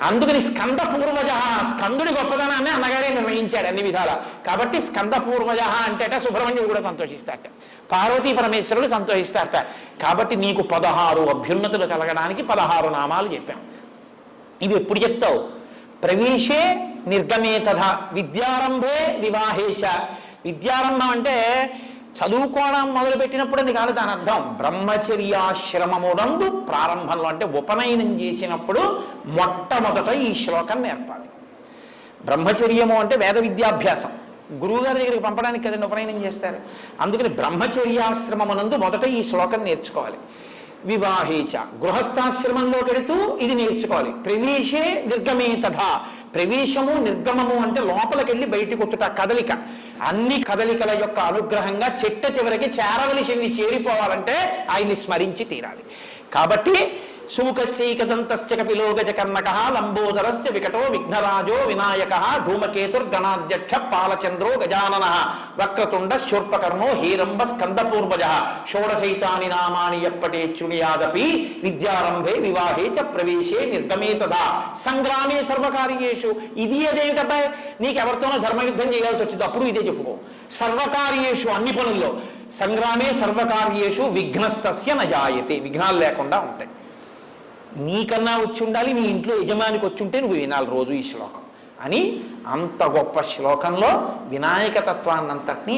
అందుకని స్కంద పూర్వజ, స్కందుడి గొప్పదనాన్ని అన్నగారే నిర్ణయించాడు అన్ని విధాలా. కాబట్టి స్కంద పూర్వజ అంటేట సుబ్రహ్మణ్యుడు కూడా సంతోషిస్తాట, పార్వతీ పరమేశ్వరుడు సంతోషిస్తారట. కాబట్టి నీకు 16 అభ్యున్నతులు కలగడానికి 16 నామాలు చెప్పాం. ఇవి ఎప్పుడు చెప్తావు? ప్రవేశే నిర్గమే తథా విద్యారంభే వివాహేచ. విద్యారంభం అంటే చదువుకోవడం మొదలుపెట్టినప్పుడు అని కాదు దాని అర్థం. బ్రహ్మచర్యాశ్రమమునందు ప్రారంభంలో అంటే ఉపనయనం చేసినప్పుడు మొట్టమొదట ఈ శ్లోకం నేర్పాలి. బ్రహ్మచర్యము అంటే వేద విద్యాభ్యాసం, గురువుగారి దగ్గరికి పంపడానికి కదండి ఉపనయనం చేస్తారు. అందుకని బ్రహ్మచర్యాశ్రమమునందు మొదట ఈ శ్లోకం నేర్చుకోవాలి. వివాహేచ, గృహస్థాశ్రమంలో పెడుతూ ఇది నేర్చుకోవాలి. ప్రవేశే నిర్గమే తథా, ప్రవేశము నిర్గమము అంటే లోపలికెళ్ళి బయటికి వచ్చుట, కదలిక. అన్ని కదలికల యొక్క అనుగ్రహంగా చిట్ట చివరికి చేరవలసింది చేరిపోవాలంటే ఆయన్ని స్మరించి తీరాలి. కాబట్టి సుముఖశ్చైకదంతశ్చ కపిలో గజకర్ణకః లంబోదరశ్చ వికటో విఘ్నరాజో వినాయకః ధూమకేతుర్గణాధ్యక్ష పాలచంద్రో గజాననః వక్రతుండ శూర్పకర్ణో హేరంబ స్కందపూర్వజః షోడశైతాని నామాని ఎప్పటే శృణుయాదపి విద్యారంభే వివాహే చ ప్రవేశే నిర్గమే తదా సంగ్రామే సర్వకార్యేషు. ఇది అదేమిటబ్బాయి, నీకెవరితోనో ధర్మయుద్ధం చేయాల్సి వచ్చింది, అప్పుడు ఇదే చెప్పుకో. సర్వకార్యేషు అన్ని పనుల్లో, సంగ్రామే సర్వకార్యేషు విఘ్నస్తస్య నజాయతే, విఘ్నాలు లేకుండా ఉంటాయి. నీకన్నా వచ్చి ఉండాలి, నీ ఇంట్లో యజమానికి వచ్చి ఉంటే నువ్వు వినాలి రోజు ఈ శ్లోకం అని. అంత గొప్ప శ్లోకంలో వినాయక తత్వాన్నంతటినీ